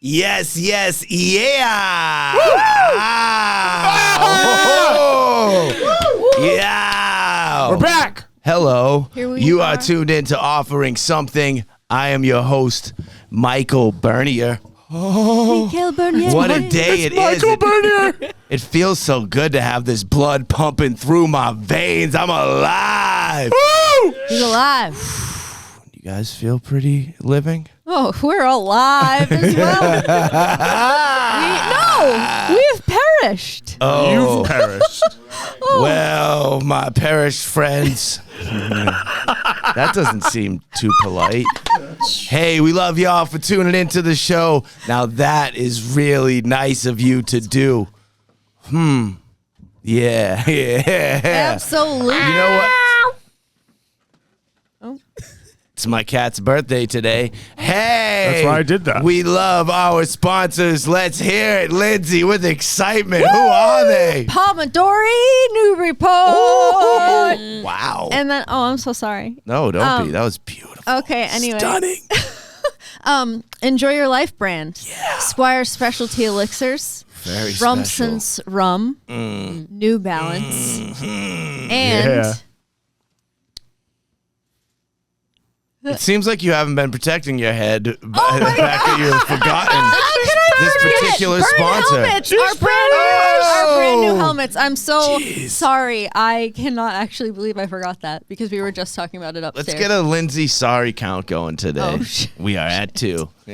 Yes, yeah. Yeah. We're back. Hello. You are are tuned in to Offering Something. I am your host, Michael Bernier. Michael Bernier. What a day it is. Michael Bernier. It feels so good to have this blood pumping through my veins. I'm alive. Woo! He's alive. You guys feel pretty living? Oh, we're alive as well. We've perished. Oh. You've perished. Well, my perished friends. That doesn't seem too polite. Hey, we love y'all for tuning into the show. Now that is really nice of you to do. Yeah. Absolutely. You know what? Oh. It's my cat's birthday today. Hey! That's why I did that. We love our sponsors. Let's hear it, Lindsay, with excitement. Woo! Who are they? Pomodori new report. Wow. And then, I'm so sorry. No, don't be. That was beautiful. Okay, anyway. Stunning. Enjoy Your Life brand. Yeah. Squire Specialty Elixirs. Very special. Rumsen's Rum. New Balance. And... Yeah. It seems like you haven't been protecting your head by the fact that you've forgotten this particular sponsor. Helmets. Our brand new helmets. I'm so sorry. I cannot actually believe I forgot that because we were just talking about it upstairs. Let's get a Lindsay sorry count going today. We are at 2. Oh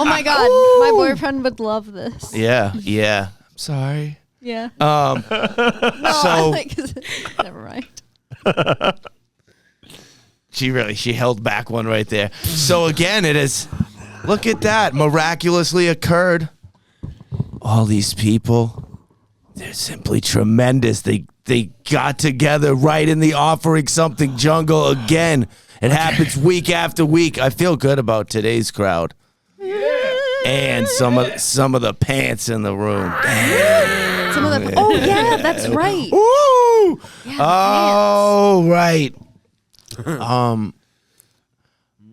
my God. My boyfriend would love this. Yeah. I'm sorry. Yeah. So never mind. She held back one right there. So again, it is, look at that, miraculously occurred. All these people, they're simply tremendous. They got together right in the Offering Something jungle again. It happens week after week. I feel good about today's crowd. And some of the pants in the room. Some of them. Oh yeah, that's right. Woo! Yeah, Oh, right.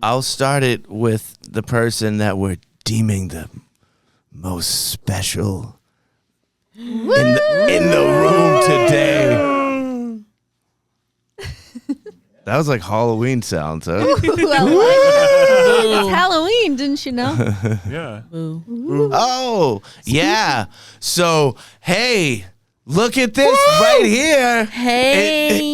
I'll start it with the person that we're deeming the most special in the room today. That was like Halloween sounds, huh? Ooh, I like that. It's Halloween, didn't you know? Yeah. Oh, yeah. So, hey, look at this right here. Hey.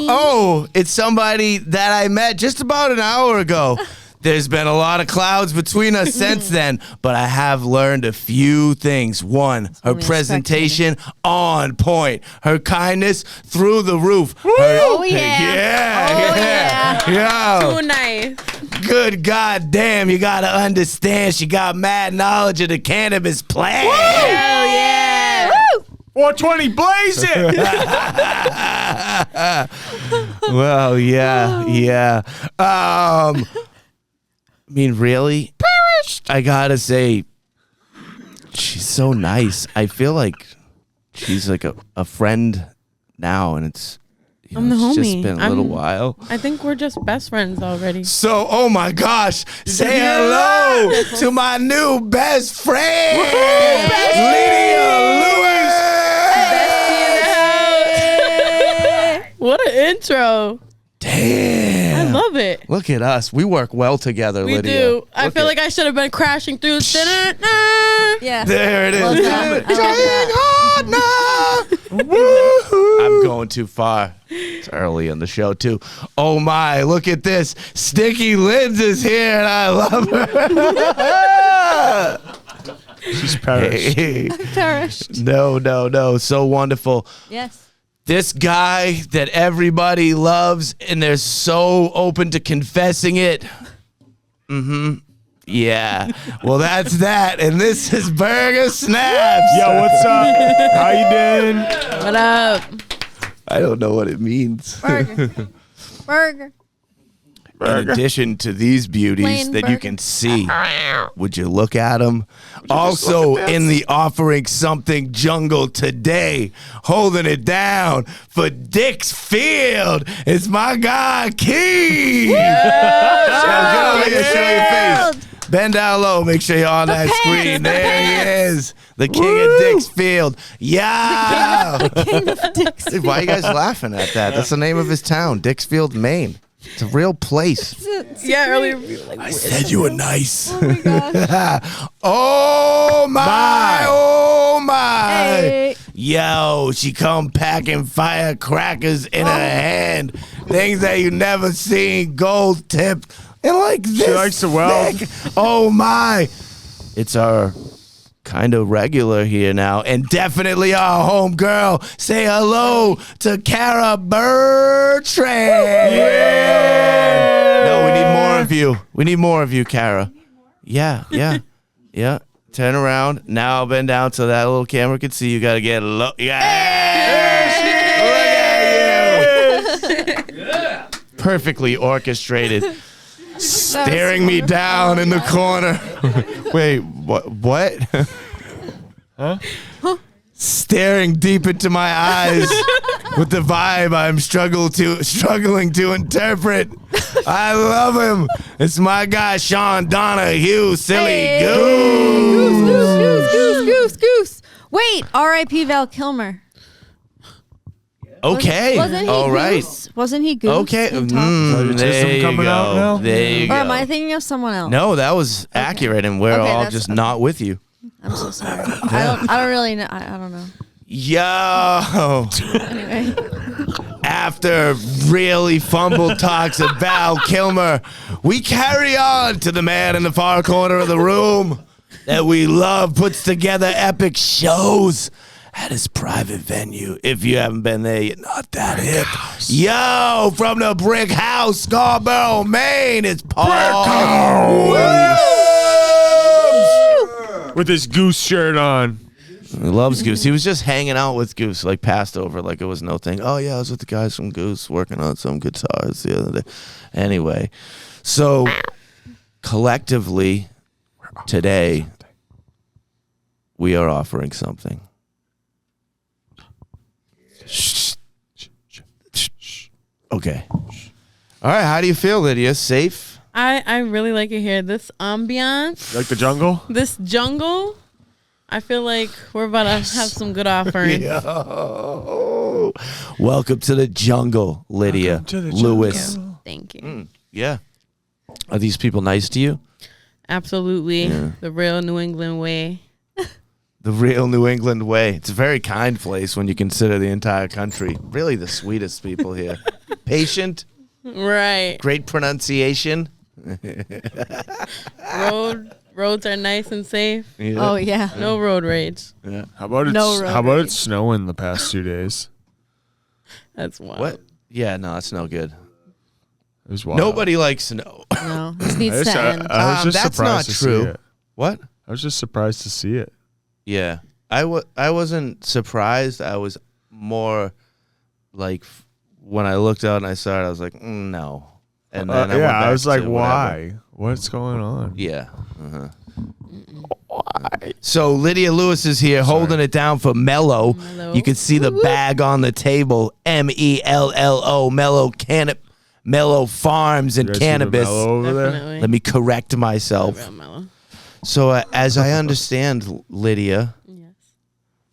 It's somebody that I met just about an hour ago. There's been a lot of clouds between us since then, but I have learned a few things. One, her presentation on point. Her kindness through the roof. Oh, yeah. Yeah. Too nice. Good goddamn, you gotta understand she got mad knowledge of the cannabis plant. Hell yeah. 420 blaze it. Well, yeah. I mean, really? I gotta say, she's so nice. I feel like she's like a friend now, and it's, I'm the it's just homie. been a little while. I think we're just best friends already. So, oh my gosh, say hello to my new best friend, Lydia Lewis. What an intro. Damn. I love it. Look at us. We work well together, We Lydia. do. I feel like I should have been crashing through the center. Yeah. There it is. Well done. Trying hard now. Woo-hoo. I'm going too far. It's early in the show, too. Oh, my. Look at this. Sticky Lids is here, and I love her. She's perished. Hey. Perished. No. So wonderful. Yes. This guy that everybody loves, and they're so open to confessing it. Yeah. Well, that's that. And this is Burger Snaps. Yo, what's up? How you doing? What up? I don't know what it means. Burger. In addition to these beauties Plain that you burger. can see, would you look at them? Also in the Offering Something jungle today, holding it down for Dick's Field, it's my guy, Keith. Get over here, show your face. Bend down low. Make sure you're on that pants, screen. the There he pants. is. The king of Dixfield. Yeah. King of Dixfield. Why are you guys laughing at that? That's the name of his town, Dixfield, Maine. It's a real place. Yeah, earlier we were like, I said you were nice. Oh my gosh. Oh my. Oh my. Hey. Yo, she come packing firecrackers in her hand. Things that you never seen, gold tipped. And like this. She likes to weld. thick. Oh my. It's our kind of regular here now, and definitely our home girl. Say hello to Cara Bertrand. Yeah. No, we need more of you. We need more of you, Cara. Yeah. Turn around. Now I'll bend down so that little camera can see you. Got to get low. Look at you. Perfectly orchestrated. Staring me down in the corner. Wait, what? Huh? Staring deep into my eyes with the vibe I'm struggling to interpret. I love him. It's my guy Sean Donahue, silly goose. Goose. Wait, R.I.P. Val Kilmer. Okay. Wasn't he All right. Goose? Wasn't he Goose? Okay. in Top Nepotism There you coming out now? go. There you Or go. am I thinking of someone else? No, that was accurate, and we're Okay, all that's- just not with you. I'm so sorry. I don't really know. I don't know. Yo. Anyway. After really fumbled talks of Val Kilmer, we carry on to the man in the far corner of the room that we love, puts together epic shows at his private venue. If you haven't been there, you're not that hip. Yo, from the Brick House, Scarborough, Maine, it's Paul Williams. With his goose shirt on. He loves Goose. He was just hanging out with Goose, like passed over like it was no thing. Oh, yeah, I was with the guys from Goose working on some guitars the other day. Anyway, so collectively today, we are offering something. Okay. All right, how do you feel, Lydia? Safe? I really like it here. This ambiance, Like the jungle? this jungle. I feel like we're about to have some good offerings. Yo. Welcome to the jungle, Lydia. Welcome to the Lewis. jungle. Thank you. Yeah. Are these people nice to you? Absolutely. Yeah. The real New England way. The real New England way. It's a very kind place when you consider the entire country. Really the sweetest people here. Patient, Right. great pronunciation. Roads are nice and safe. Oh yeah. No road rage. Yeah. How about No road how about rage. it snowing the past 2 days? That's wild. What? Yeah, no, it's no good. It was wild. Nobody likes snow. No, this needs to end. I was just That's surprised not to true. see it. What? I was just surprised to see it. Yeah. I wasn't surprised. I was more like when I looked out and I saw it, I was like, no. And then I went yeah, I back was like, to whatever. why? What's going on? Yeah. Why? So Lydia Lewis is here holding it down for Mello. Mello. You can see the bag on the table. Mello. Mello Farms and You guys see the Cannabis. Mello over there? Definitely. Let me correct myself. Real mellow. So as I understand, Lydia, Yes.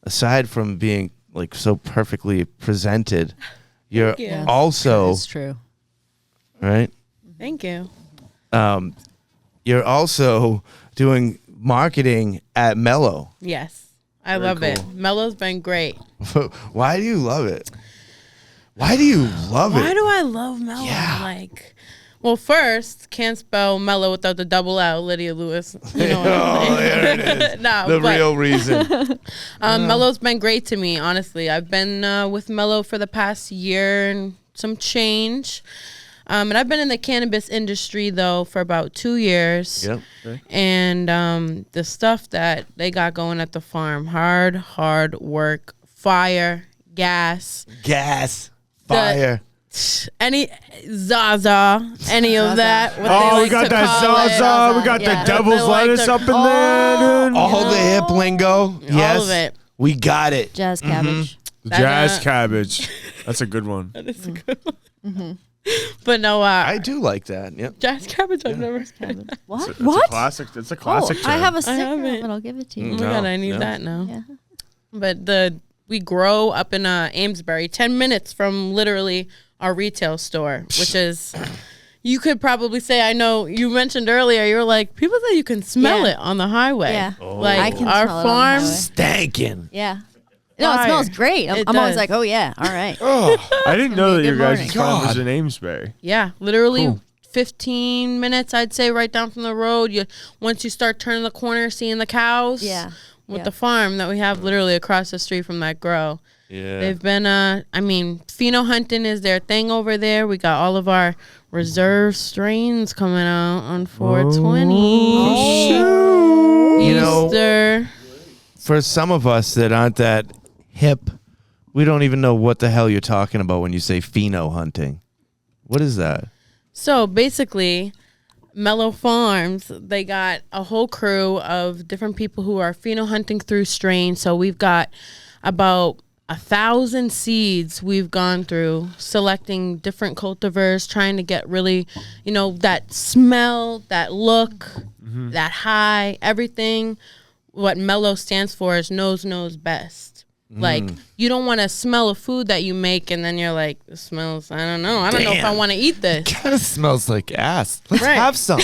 aside from being like so perfectly presented, you're Thank you. also It's true. right. Thank you. You're also doing marketing at Mello. Yes. I love it. Mello's been great. Why do you love it? Why do you love Why it? do I love Mello? Yeah. Like, well, first, can't spell Mello without the double L, Lydia Lewis. You know what Oh, I'm saying? there it is. No, The but, real reason. Mello's been great to me, honestly. I've been with Mello for the past year and some change. And I've been in the cannabis industry, though, for about 2 years. Yep. And the stuff that they got going at the farm, hard work, fire, gas, Gas, fire. any Zaza, any of that. what they Oh, we like got to that call it. Zaza. We got Yeah. the devil's They like lettuce to- up in there, dude. All the hip lingo. Yes. All of it. We got it. Jazz cabbage. The That, jazz cabbage. That's a good one. That is a good one. But no, I do like that. Yep. Jack's Cabbage, I've never heard. What? It's What? a classic. It's a Oh, classic. I term. have a sticker have of it. it. I'll give it to Oh you. my No, God, I need no. that now. Yeah. But we grow up in Amesbury, 10 minutes from literally our retail store, which is, you could probably say, I know you mentioned earlier, you were like, people say you can smell Yeah. it on the highway. Yeah. Like I can our smell it on the farm. highway. Stankin'. Yeah. No, it Fire. smells great. It I'm always does. like, oh yeah, all right. I didn't know that Good your guys' morning. farm was God. in Amesbury. Yeah, literally Cool. 15 minutes, I'd say, right down from the road. Once you start turning the corner, seeing the cows. Yeah. With Yeah. the farm that we have literally across the street from that grow. Yeah. They've been, pheno hunting is their thing over there. We got all of our reserve strains coming out on 420. You know, Easter. for some of us that aren't that hip, we don't even know what the hell you're talking about when you say pheno hunting. What is that? So basically, Mello Farms, they got a whole crew of different people who are pheno hunting through strains. So we've got about 1,000 seeds we've gone through, selecting different cultivars, trying to get really, that smell, that look, that high, everything. What Mello stands for is knows best. Like, you don't want to smell a food that you make and then you're like, it smells, I don't know if I Damn. want to eat this. Kind of smells like ass. Let's Right. have some.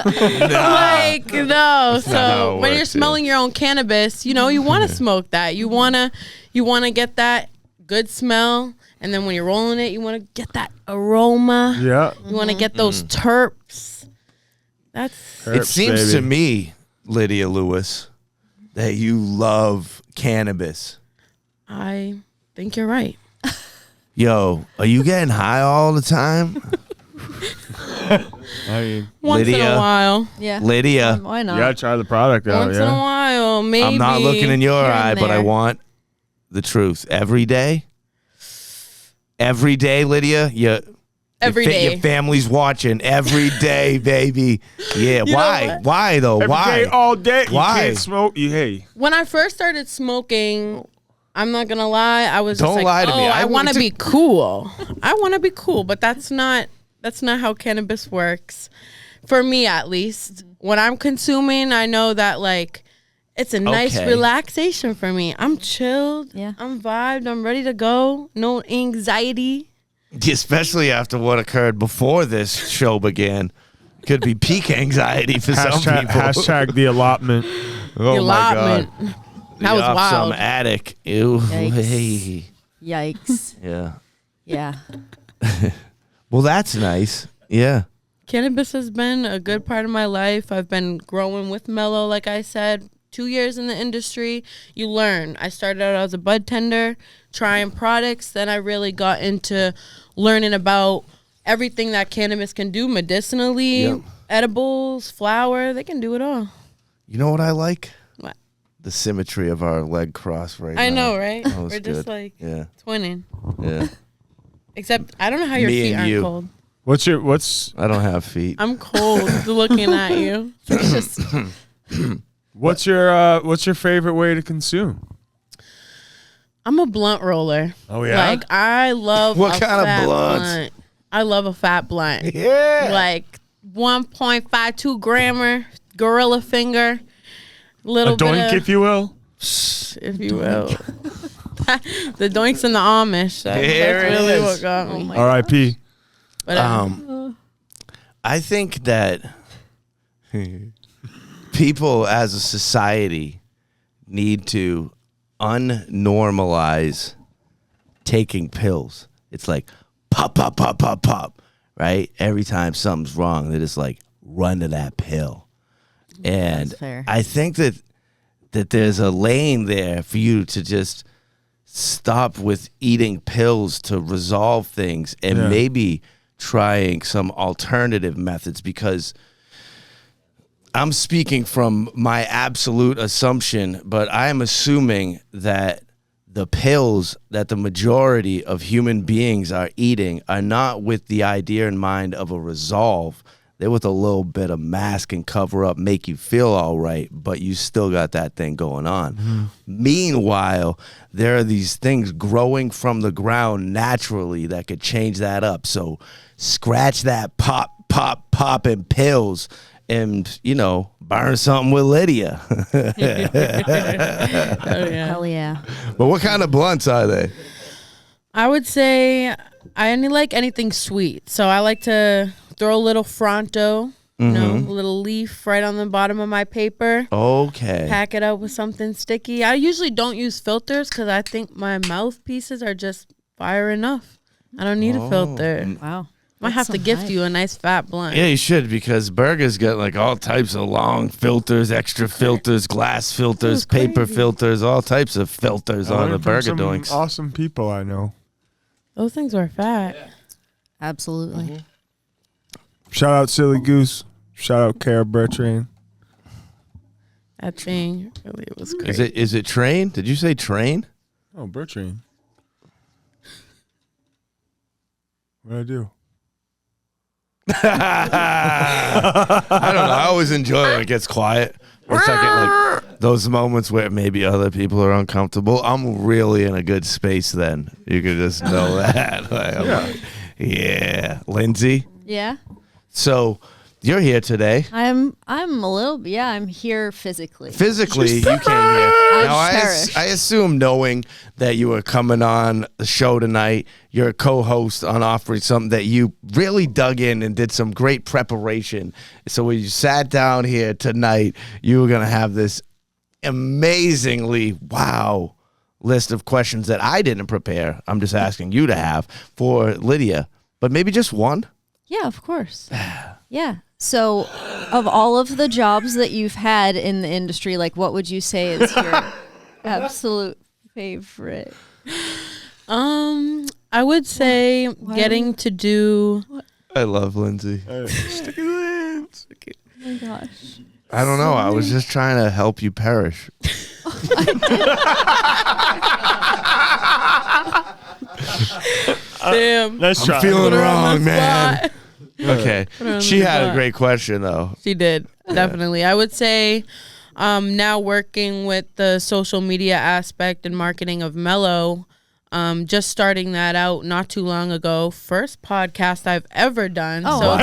Like, no. not how it So when you're works, smelling your own cannabis, you want to smoke that. You want to get that good smell. And then when you're rolling it, you want to get that aroma. Yeah. You want to get those terps. That's It Herps, seems to baby. me, Lydia Lewis, that you love cannabis. I think you're right. Yo, are you getting high all the time? I mean, Once in Lydia. a while. Yeah. Lydia, Why you not? gotta try the product out. Once in a Yeah. while, maybe. I'm not looking in your here eye, and but I there. want the truth. Every day? Every day, Lydia? Every day. Your family's watching every day, baby. Yeah. know Why? what? Why though? Every Why? day, all day. Why? You can't smoke. Hey. When I first started smoking, I'm not gonna lie, I was just Don't like, lie to me. I I want to would be cool. I want to be cool, but that's not how cannabis works. For me, at least, when I'm consuming, I know that like it's a nice Okay. relaxation for me. I'm chilled. Yeah. I'm vibed. I'm ready to go. No anxiety. Especially after what occurred before this show began. Could be peak anxiety for some Hashtag, people. hashtag the allotment. Oh The my God. allotment. That was Off wild. Some attic. Ew. Yikes. Hey. Yikes. Yeah. Yeah. Well, that's nice. Yeah. Cannabis has been a good part of my life. I've been growing with Mello, like I said. 2 years in the industry, you learn. I started out as a bud tender, trying products. Then I really got into learning about everything that cannabis can do medicinally, Yep. edibles, flower. They can do it all. You know what I like? What? The symmetry of our leg cross right now. I know, right? That was We're just good. like Yeah. twinning. Yeah. Except I don't know how your Me feet and aren't you. cold. What's I don't have feet. I'm cold looking at you. It's just what's your favorite way to consume? I'm a blunt roller. Oh yeah. Like I love What a kind of fat blunts? blunt. I love a fat blunt. Yeah. Like 1.52 grammer, gorilla finger, little a doink, bit if you will. if you will. The doinks and the Amish. That's There it really is. what got me. R.I.P. But, I think that people as a society need to unnormalize taking pills. It's like pop, pop, pop, pop, pop, right? Every time something's wrong, they just like run to that pill. And That's fair. I think that there's a lane there for you to just stop with eating pills to resolve things and Yeah. maybe trying some alternative methods, because I'm speaking from my absolute assumption, but I'm assuming that the pills that the majority of human beings are eating are not with the idea in mind of a resolve. They're with a little bit of mask and cover up, make you feel all right, but you still got that thing going on. Meanwhile, there are these things growing from the ground naturally that could change that up. So scratch that popping pills and, burn something with Lydia. Oh, yeah. Hell yeah. But what kind of blunts are they? I would say I only like anything sweet. So I like to throw a little Fronto, a little leaf right on the bottom of my paper. Okay. Pack it up with something sticky. I usually don't use filters because I think my mouthpieces are just fire enough. I don't need a filter. Wow. Might have to gift you a nice fat blunt. Yeah, you should, because Burger's got like all types of long filters, extra filters, glass filters, paper filters, all types of filters on the Burger doinks. Awesome people I know. Those things are fat. Absolutely. Shout out Silly Goose. Shout out Cara Bertrand. That thing really was great. Is it train? Did you say train? Oh, Bertrand. What'd I do? I don't know. I always enjoy when it gets quiet. For a second, like those moments where maybe other people are uncomfortable. I'm really in a good space then. You can just know that. Like, yeah. Lindsay? Yeah. So you're here today. I'm a little, I'm here physically. Physically, you came here. Now, perished. I assume, knowing that you were coming on the show tonight, you're a co-host on Offering Something, that you really dug in and did some great preparation. So when you sat down here tonight, you were going to have this amazingly, wow, list of questions that I didn't prepare. I'm just asking you to have for Lydia. But maybe just one? Yeah, of course. Yeah. So, of all of the jobs that you've had in the industry, like, what would you say is your absolute favorite? I would say getting to do. I love Lindsay. Sticky Lens. Oh my gosh. I don't know. I was just trying to help you perish. Damn. Nice try. I'm feeling Put her on wrong, the man. spot. Okay. on She the had a spot. great question, though. She did, definitely. I would say now working with the social media aspect and marketing of Mello, just starting that out not too long ago. First podcast I've ever done. Oh, so wow. Oh,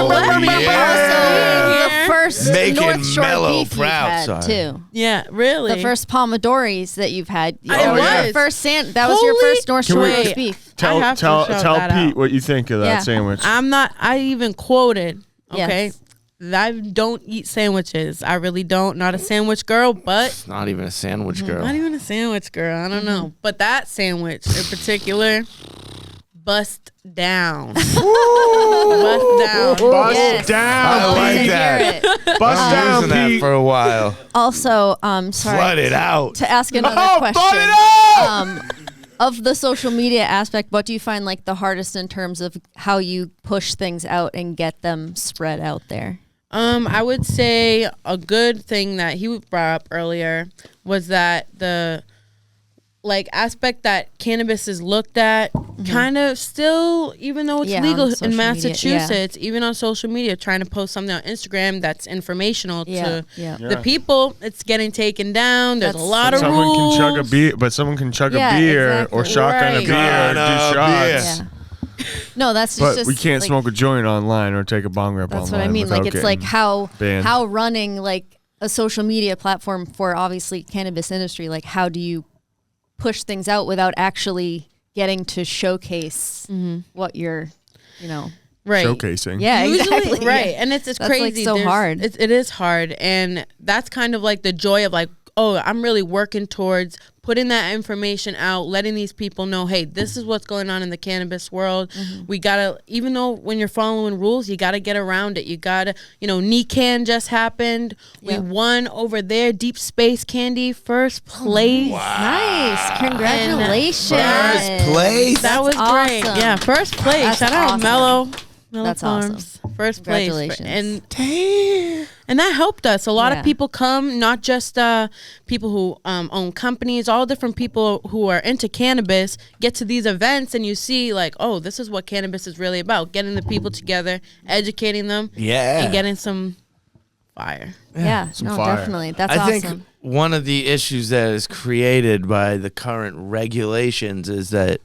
That's awesome. yeah. Also, the first Making North Shore Mello beef proud, you've had, son. too. yeah, really. The first Pomodoris that you've had. It That was was. your first that was your Holy- first North Can Shore we- roast beef. Tell I have to shout that Pete out. what you think of that Yeah. sandwich. I even quoted, okay? Yes. I don't eat sandwiches. I really don't. Not a sandwich girl, but Not even a sandwich girl. not even a sandwich girl. I don't know. But that sandwich in particular, bust down. Bust down. Bust Yes. down. I like Hear that. it. Bust I'm down, using that Pete. for a while. Also, sorry. Flood it out. To ask another Oh, question. flood it out! Of the social media aspect, what do you find like the hardest in terms of how you push things out and get them spread out there? I would say a good thing that he brought up earlier was that the aspect that cannabis is looked at kind of still, even though it's Yeah, legal on in social media, Massachusetts, even on social media, trying to post something on Instagram that's informational to Yeah. the people, it's getting taken down. There's a That's- lot of Someone rules. can chug a beer, but someone can chug Yeah, a beer exactly. or shotgun Right. a beer or Gun do a shots. Yeah. No, that's But just we can't like, smoke a joint online or take a bong rip That's online. what I mean. Like without it's like getting how banned. running like a social media platform for obviously cannabis industry. Like how do you push things out without actually getting to showcase what you're, Right. showcasing. yeah, Usually, exactly. right. Yeah. And it's That's, like, crazy. so hard. It is hard. And that's kind of like the joy of like, oh, I'm really working towards putting that information out, letting these people know, hey, this is what's going on in the cannabis world. We got to, even though when you're following rules, you got to get around it. You got to, NECAN just happened. Yep. We won over there. Deep Space Candy, first place. Nice. Congratulations. First place. That was That's great. awesome. Yeah, first place. That's Shout out awesome. Mello. That's Farms. awesome. First place. Congratulations. And that helped us. A lot Yeah. of people come, not just people who own companies, all different people who are into cannabis get to these events, and you see like, oh, this is what cannabis is really about. Getting the people together, educating them, Yeah. and getting some fire. Yeah, some no, fire. definitely. That's I awesome. think one of the issues that is created by the current regulations is that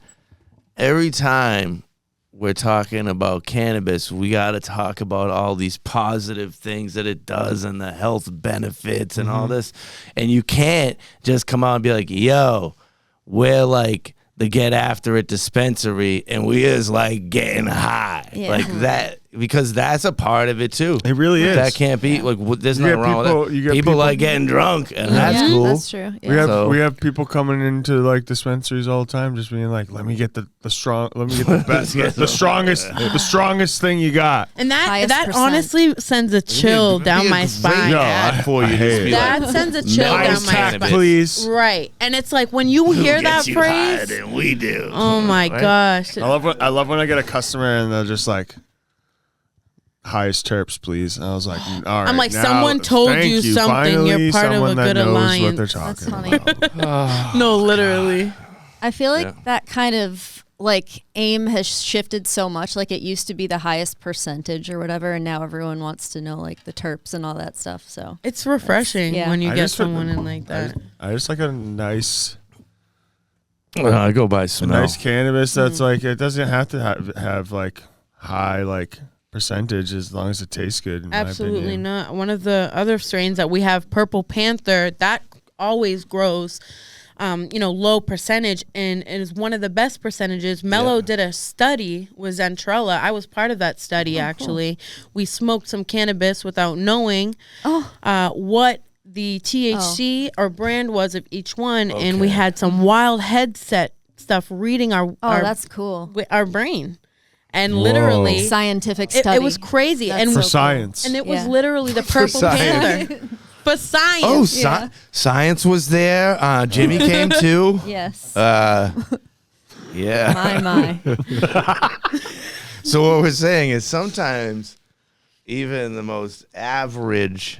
every time we're talking about cannabis, we got to talk about all these positive things that it does and the health benefits and all this. And you can't just come out and be like, yo, we're like the Get After It dispensary and we is like getting high. Yeah. Like that, because that's a part of it too. It really is. That can't be like. There's You nothing get wrong people- with you that. get People people- like getting drunk, and that's yeah, cool. That's true. We Yeah. have So- we have people coming into like dispensaries all the time, just being like, "Let me get the strong, let me get the best, the strongest thing you got." And that Highest that percent. honestly sends a chill down my spine. Yo, Ad for you. I Just hate be it. like, That sends a chill down Highest my cannabis. spine. Please. Right. And it's like when you "Who hear gets that you higher phrase, than we do. oh my Right? gosh. I love when I get a customer and they're just like, highest terps, please. And I was like, all right. I'm like, now, someone told thank you something. You're Finally, part of a someone that good knows alliance. what they're That's talking funny. about. No, literally. I feel like Yeah. that kind of like aim has shifted so much. Like it used to be the highest percentage or whatever, and now everyone wants to know like the terps and all that stuff. So It's refreshing yeah. when you I get just- someone in like that. I just like a nice I go by smell. nice cannabis that's like, it doesn't have to have like high like percentage as long as it tastes good. In my Absolutely opinion. not. One of the other strains that we have, Purple Panther, that always grows, low percentage, and it is one of the best percentages. Mello did a study with Zentrella. I was part of that study, actually. We smoked some cannabis without knowing what the THC or brand was of each one, and we Okay. had some wild headset stuff reading oh, that's cool. our brain. And literally, Scientific it, study. it was crazy. That's And For so cool. science. and it was Yeah. literally the Purple science. Panther. For science. Oh, Yeah. science was there. Jimmy came too. Yes. Yeah. my. So what we're saying is sometimes even the most average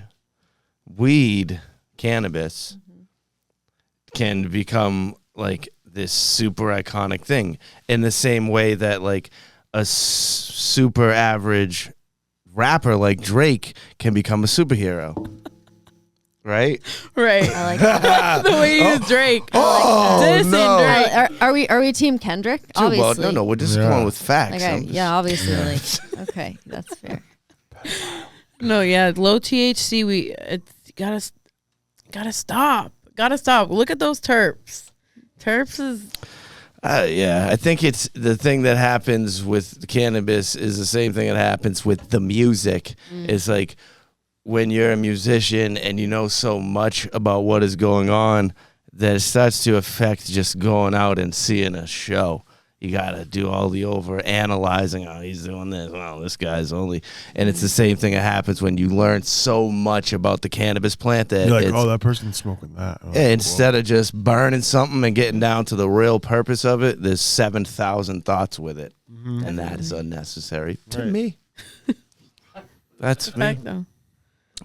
weed, cannabis, can become like this super iconic thing in the same way that like a super average rapper like Drake can become a superhero. Right? Right. I like that. The way you use Drake. Oh, Dissing no. Drake. Are we team Kendrick? Well, Obviously. no, we're just Yeah. going with facts. Like, I'm just- yeah, obviously. Like, okay, that's fair. No, yeah, low THC. It's gotta stop. Gotta stop. Look at those terps. Terps is Yeah, I think it's the thing that happens with cannabis is the same thing that happens with the music. It's like when you're a musician and you know so much about what is going on that it starts to affect just going out and seeing a show. You got to do all the over analyzing. Oh, he's doing this. Oh, this guy's only. And it's the same thing that happens when you learn so much about the cannabis plant that You're like, it's, oh, that person's smoking that. Oh, instead of just burning something and getting down to the real purpose of it, there's 7,000 thoughts with it. And that is unnecessary to Right. me. That's me. fact though.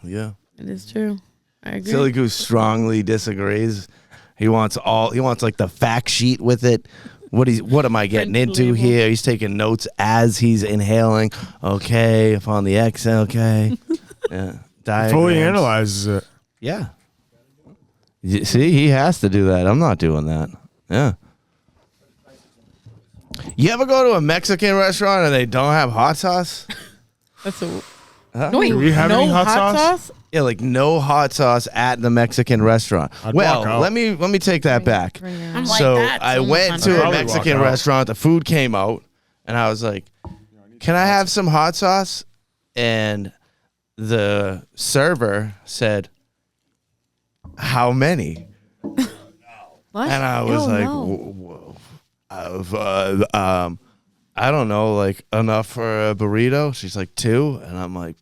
Yeah. It is true. I agree. Silly Goose strongly disagrees. He wants like the fact sheet with it. What am I getting into Principal here? He's taking notes as he's inhaling. Okay, upon the exhale, okay. Yeah. Diagrams. Fully analyzes it. Yeah. See, he has to do that. I'm not doing that. Yeah. You ever go to a Mexican restaurant and they don't have hot sauce? That's a Huh? no, wait, Do we have no any hot sauce? Yeah, like no hot sauce at the Mexican restaurant. I'd Well, walk out. let me take that back. I'm like So that. I Almost went on to a purpose. Probably Mexican walk out. restaurant. The food came out, and I was like, "Can I have some hot sauce?" And the server said, "How many?" What? And I was Oh, like, no. I don't know, like enough for a burrito. She's like 2, and I'm like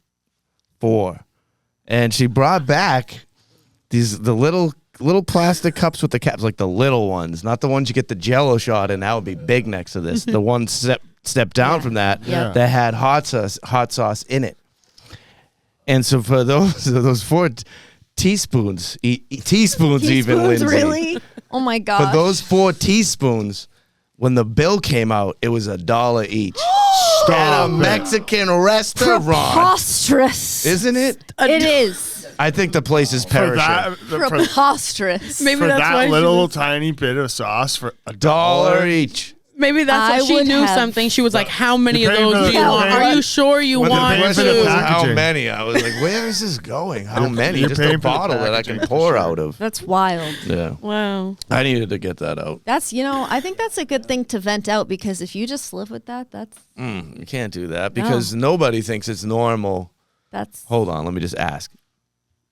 4. And she brought back the little plastic cups with the caps, like the little ones, not the ones you get the Jello shot in. That would be big next to this. The ones step down from that, Yeah. that had hot sauce in it. And so for those 4 teaspoons, teaspoons even, Lindsay. Really? Oh my gosh. For those 4 teaspoons, when the bill came out, it was $1 each. At a Mexican restaurant. Preposterous. Isn't it? It is. I think the place is For perishing. that, for Preposterous. Maybe for that's that why little tiny bit of sauce for $1 each. Maybe that's I why she would knew have- something. She was like, "How many of You're paying those for do you the- want? you're Are paying- you sure you Well, they're want paying for the to?" pack- How Packaging. many? I was like, where is this going? How many? you're Just paying a for the bottle that I can packaging, for pour sure. out of. That's wild. Yeah. Wow. I needed to get that out. That's, I think that's a good thing to vent out, because if you just live with that's You can't do that because nobody thinks it's normal. Hold on, let me just ask.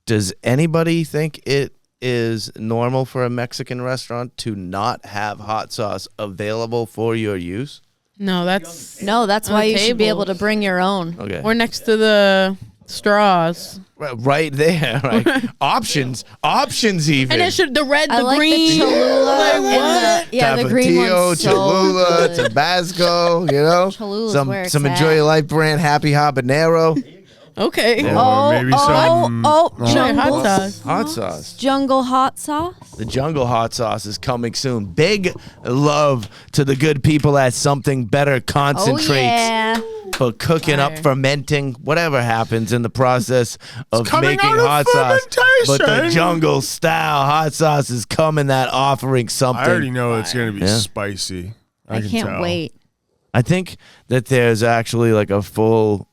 Does anybody think it is normal for a Mexican restaurant to not have hot sauce available for your use? No, that's that's On why the you should be table. able to bring your own. Okay. or next to the straws. Right there. Right. Options even. And it should the red, I the like green. the Cholula Like, and what? the green Tapatio, one's so Cholula, good. Tabasco, Cholula's some where it's some at. Enjoy Your Life brand Happy Habanero. Okay. Yeah. Or maybe some. Try jungle hot sauce. Hot sauce. Jungle hot sauce. The Jungle Hot Sauce is coming soon. Big love to the good people at Something Better Concentrates Oh yeah. for cooking up, Fire. fermenting, whatever happens in the process of coming making out of hot sauce. But the fermentation. Jungle style hot sauce is coming, that offering something. I already know it's going to be Yeah. spicy. I can can't tell. wait. I think that there's actually like a full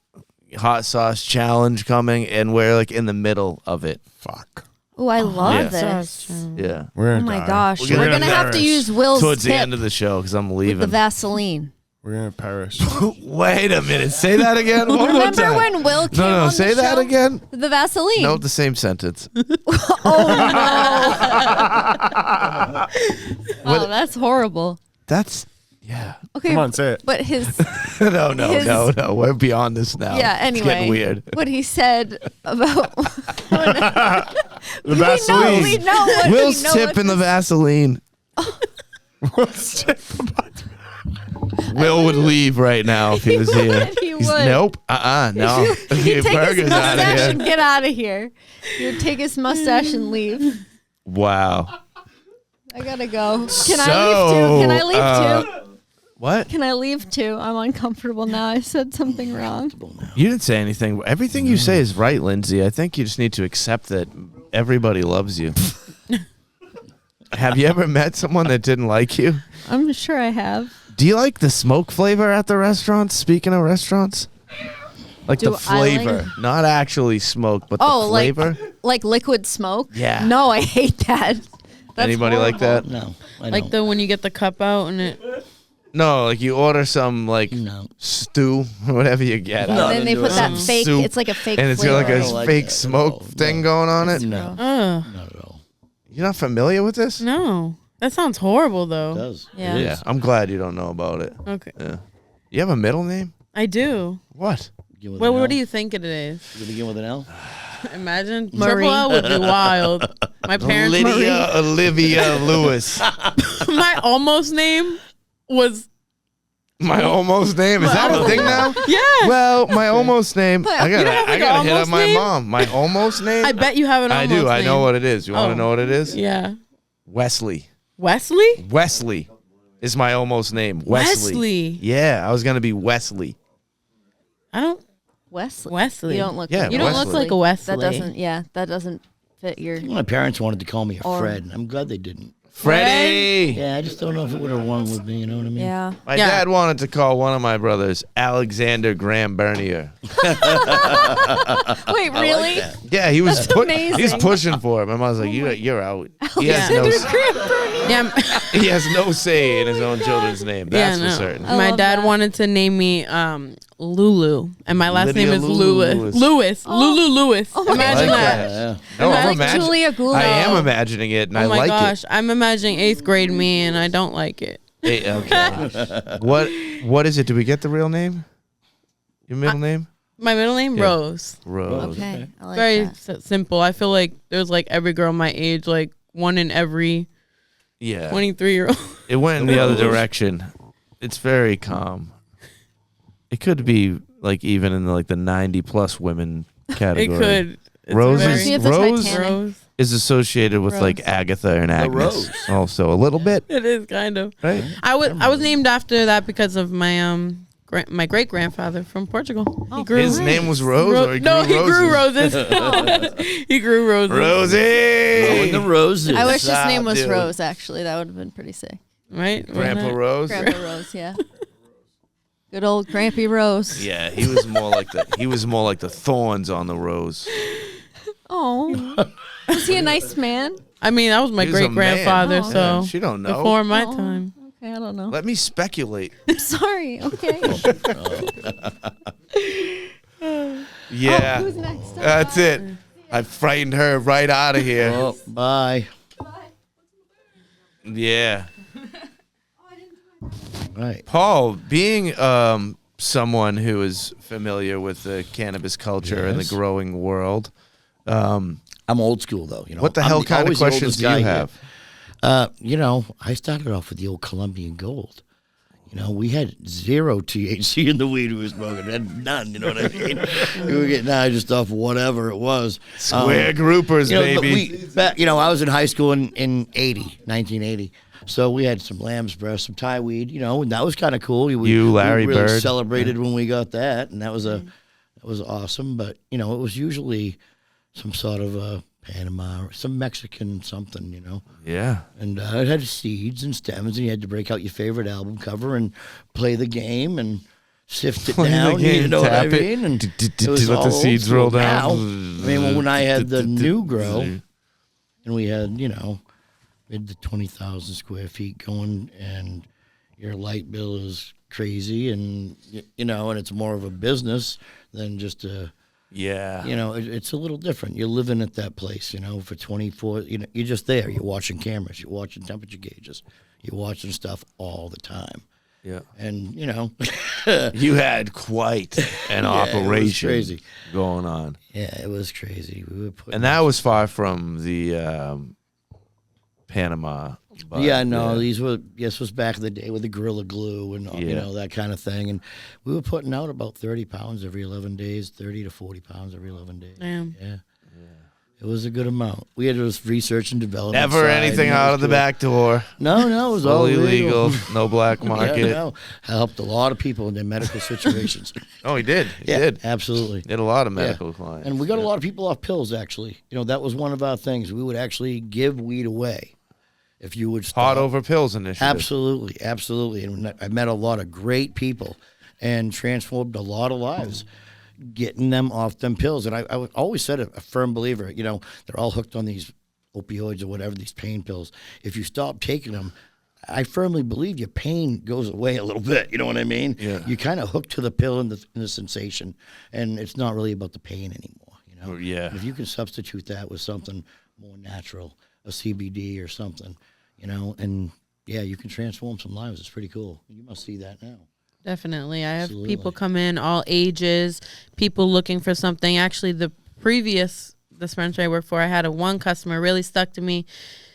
hot sauce challenge coming, and we're like in the middle of it. Fuck. Oh, I love Yeah. this. Yeah. We're Oh gonna my die. gosh. We're We're gonna going to have to perish. use Will's Towards the tip end of the show because I'm with leaving. the Vaseline. We're going to perish. Wait a minute. Say that again. One more Remember time. when Will came No, on say the that show? again. The Vaseline. No, the same sentence. Oh, that's horrible. That's yeah. Okay. Come on, say it. But his No. His- We're beyond this now. yeah, It's anyway. getting weird. What he said about The We Vaseline. know what Will's we know tip what in the Vaseline. Will would leave right now if he was here. He He's- would. Nope. No. He'd take his Burger's outta mustache here. and get out of here. He would take his mustache and leave. Wow. I gotta go. Can I leave too? Can I leave too? What? Can I leave too? I'm uncomfortable now. I said something wrong. You didn't say anything. Everything you say is right, Lindsay. I think you just need to accept that everybody loves you. Have you ever met someone that didn't like you? I'm sure I have. Do you like the smoke flavor at the restaurants? Speaking of restaurants, like Do the I like- flavor, not actually smoke, but Oh, the flavor. like liquid smoke? Yeah. No, I hate that. That's Anybody like horrible. that? No, I Like don't. the when you get the cup out and it. No, like you order some like No. stew, whatever you get, And No. then they do put it. that fake. Soup, It's like a fake and it's got flavor. like I don't a like fake that. smoke No, thing no. going on it. No, Ugh. not at all. You're not familiar with this? No. That sounds horrible It though. does. Yeah. It Yeah, is. I'm glad you don't know about it. Okay. Yeah. You have a middle name? I do. What? Begin with Well, an what do L? you think it is? Does it begin with an L? Imagine Marie. Triple L would be wild. My parents. Lydia Olivia Lewis. My almost name was My almost name. Is that a thing now? yeah. Well, my almost name. I You don't gotta, have, I like, gotta an hit up almost my name? mom. My almost name. I bet you have an I almost do. I know name. what it is. You want to Oh. know what it is? Yeah. Wesley. Wesley? Wesley is my almost name. Wesley. Wesley. Yeah, I was gonna be Wesley. I don't. Wesley. Wesley. You don't look. Yeah, like You don't look Wesley. like a Wesley. That doesn't. Yeah, that doesn't fit your. My parents wanted to call me a Or- Fred. I'm glad they didn't. Freddie. Yeah, I just don't know if it would have run with me. You know what I mean? Yeah. My Yeah. dad wanted to call one of my brothers Alexander Graham Bernier. Wait, really? Yeah, he was That's amazing. he's pushing for him. My mom's like, you're out. He has, Yeah. no, Yeah. he has no say in his own children's name. That's yeah, for no. certain. I My love dad that. wanted to name me Lulu, and my last Lydia name is Lulu Lewis. Lewis. Lulu Lewis. Oh my Imagine God. that. Yeah. No, I'm Like imagine- Julia Gould. I am imagining it, and I Oh my like gosh, I'm imagining 8th grade me, and I don't like it. it. Okay. What is it? Do we get the real name? Your middle name? My middle name Yeah. Rose. Rose. Okay, I like Very that. simple. I feel like there's like every girl my age, like one in every Yeah. 23-year-old. It went in the other direction. It's very calm. It could be like even in the 90+ women category. It could. It's Rose very- is- See if it's Rose- Titanic. Rose. Is associated with like Rose. Agatha and Agnes. Rose. Also a little bit, It is kind of. right? I was named after that because of my my great grandfather from Portugal. He grew His name was Rose, or he no, grew he grew roses? roses. He grew roses. Rosie. the roses. I wish his Stop, name was dude. Rose. Actually, that would have been pretty sick. Right? Grandpa Rose. Grandpa Rose, yeah. Good old Grampy Rose. Yeah, he was more like the thorns on the rose. Oh, was he a nice man? I mean, that was my He was a great grandfather, man. so She don't know. before my Oh. time. Okay, I don't know. Let me speculate. I'm sorry. Okay. Yeah, Who's next? that's it. I frightened her right out of here. Oh, bye. Yeah. Right. Paul, being someone who is familiar with the cannabis culture and the Yes. growing world, I'm old school though. You know. what the I'm hell kind of always the questions oldest do you guy here. have? I started off with the old Colombian Gold. We had 0 THC in the weed we were smoking. We had none, you know what I mean? We were getting high just off whatever it was. Square groupers, But baby. I was in high school in 1980. So we had some lamb's breast, some Thai weed, and that was kind of cool. Larry we really Bird. celebrated when we got that, and that was awesome. But it was usually some sort of Panama or some Mexican something, Yeah. And it had seeds and stems, and you had to break out your favorite album cover and play the game and sift it Play the down. game, You know what I tap it, mean? And it let was the all old seeds school. roll down. Now, I mean, when I had the new grow, and we had, we had the 20,000 square feet going, and your light bill is crazy, and and it's more of a business than just a. Yeah. It's a little different. You're living at that place, for 24. You're just there. You're watching cameras. You're watching temperature gauges. You're watching stuff all the time. Yeah. And You had quite an it was operation crazy. going on. Yeah, it was crazy. We were putting And that was far from the Panama. Bud. Yeah, no, this was back in the day with the Gorilla Glue and that kind of thing. And we were putting out about 30 pounds every 11 days, 30 to 40 pounds every 11 days. Damn. Yeah. It was a good amount. We had this research and development. Never side, anything and it out was of the cool. back door. No, it was all Fully legal. legal. No black market. Yeah, no. Helped a lot of people in their medical situations. Oh, he did. He Yeah, did. absolutely. Did a lot of medical clients. And we got a lot of people off pills, actually. That was one of our things. We would actually give weed away if you would stop. Hot over pills initiative. Absolutely, absolutely. And I met a lot of great people and transformed a lot of lives getting them off them pills. And I always said a firm believer, they're all hooked on these opioids or whatever, these pain pills. If you stop taking them, I firmly believe your pain goes away a little bit. You know what I mean? Yeah. You kind of hook to the pill and the sensation, and it's not really about the pain anymore. Yeah. If you can substitute that with something more natural, a CBD or something, and yeah, you can transform some lives. It's pretty cool. You must see that now. Definitely. I have Absolutely. people come in all ages, people looking for something. Actually, the previous dispensary I worked for, I had one customer really stuck to me.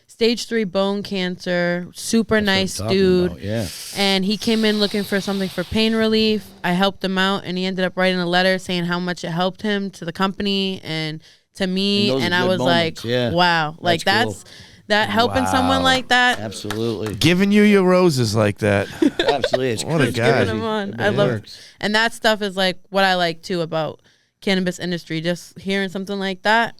Stage 3 bone cancer, super nice That's what I'm talking dude. about, yeah. And he came in looking for something for pain relief. I helped him out, and he ended up writing a letter saying how much it helped him to the company and to me. And those And are I good was moments, like, yeah. wow. Like That's cool. that helping someone like that. Absolutely. Giving you your roses like that. Absolutely. It's What a crazy. guy. Giving them on. It I love works. and that stuff is like what I like too about cannabis industry. Just hearing something like that,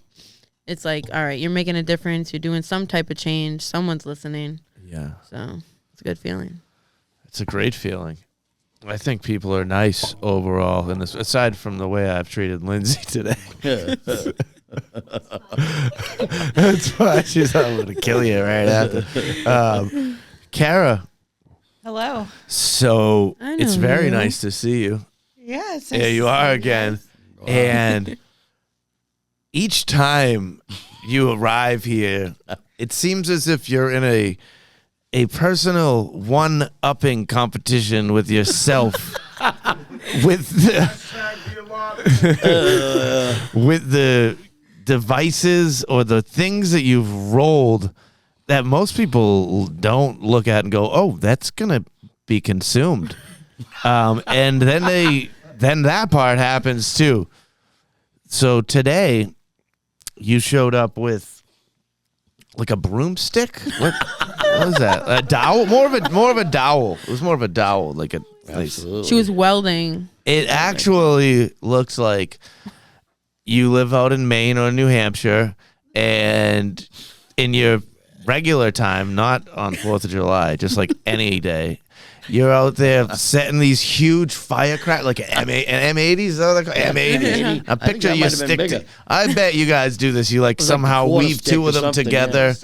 it's like, all right, you're making a difference. You're doing some type of change. Someone's listening. Yeah. So it's a good feeling. It's a great feeling. I think people are nice overall, and aside from the way I've treated Lindsay today. That's why she's going to kill you right after. Kara, Hello. so I it's know very you. nice to see you. Yeah, it's Here you are again. And each time you arrive here, it seems as if you're in a personal one-upping competition with yourself. with the devices or the things that you've rolled that most people don't look at and go, oh, that's going to be consumed. And then that part happens too. So today, you showed up with like a broomstick. What was that? A dowel? More of a dowel. It was more of a dowel, like a. Absolutely. She was welding. It actually looks like you live out in Maine or New Hampshire, and in your regular time, not on 4th of July, just like any day, you're out there setting these huge firecrackers, like an M80s, though, like M80s. I think picture that you might have been stick. bigger. I bet you guys do this. You like was like somehow a quarter weave stick two or of them something, together.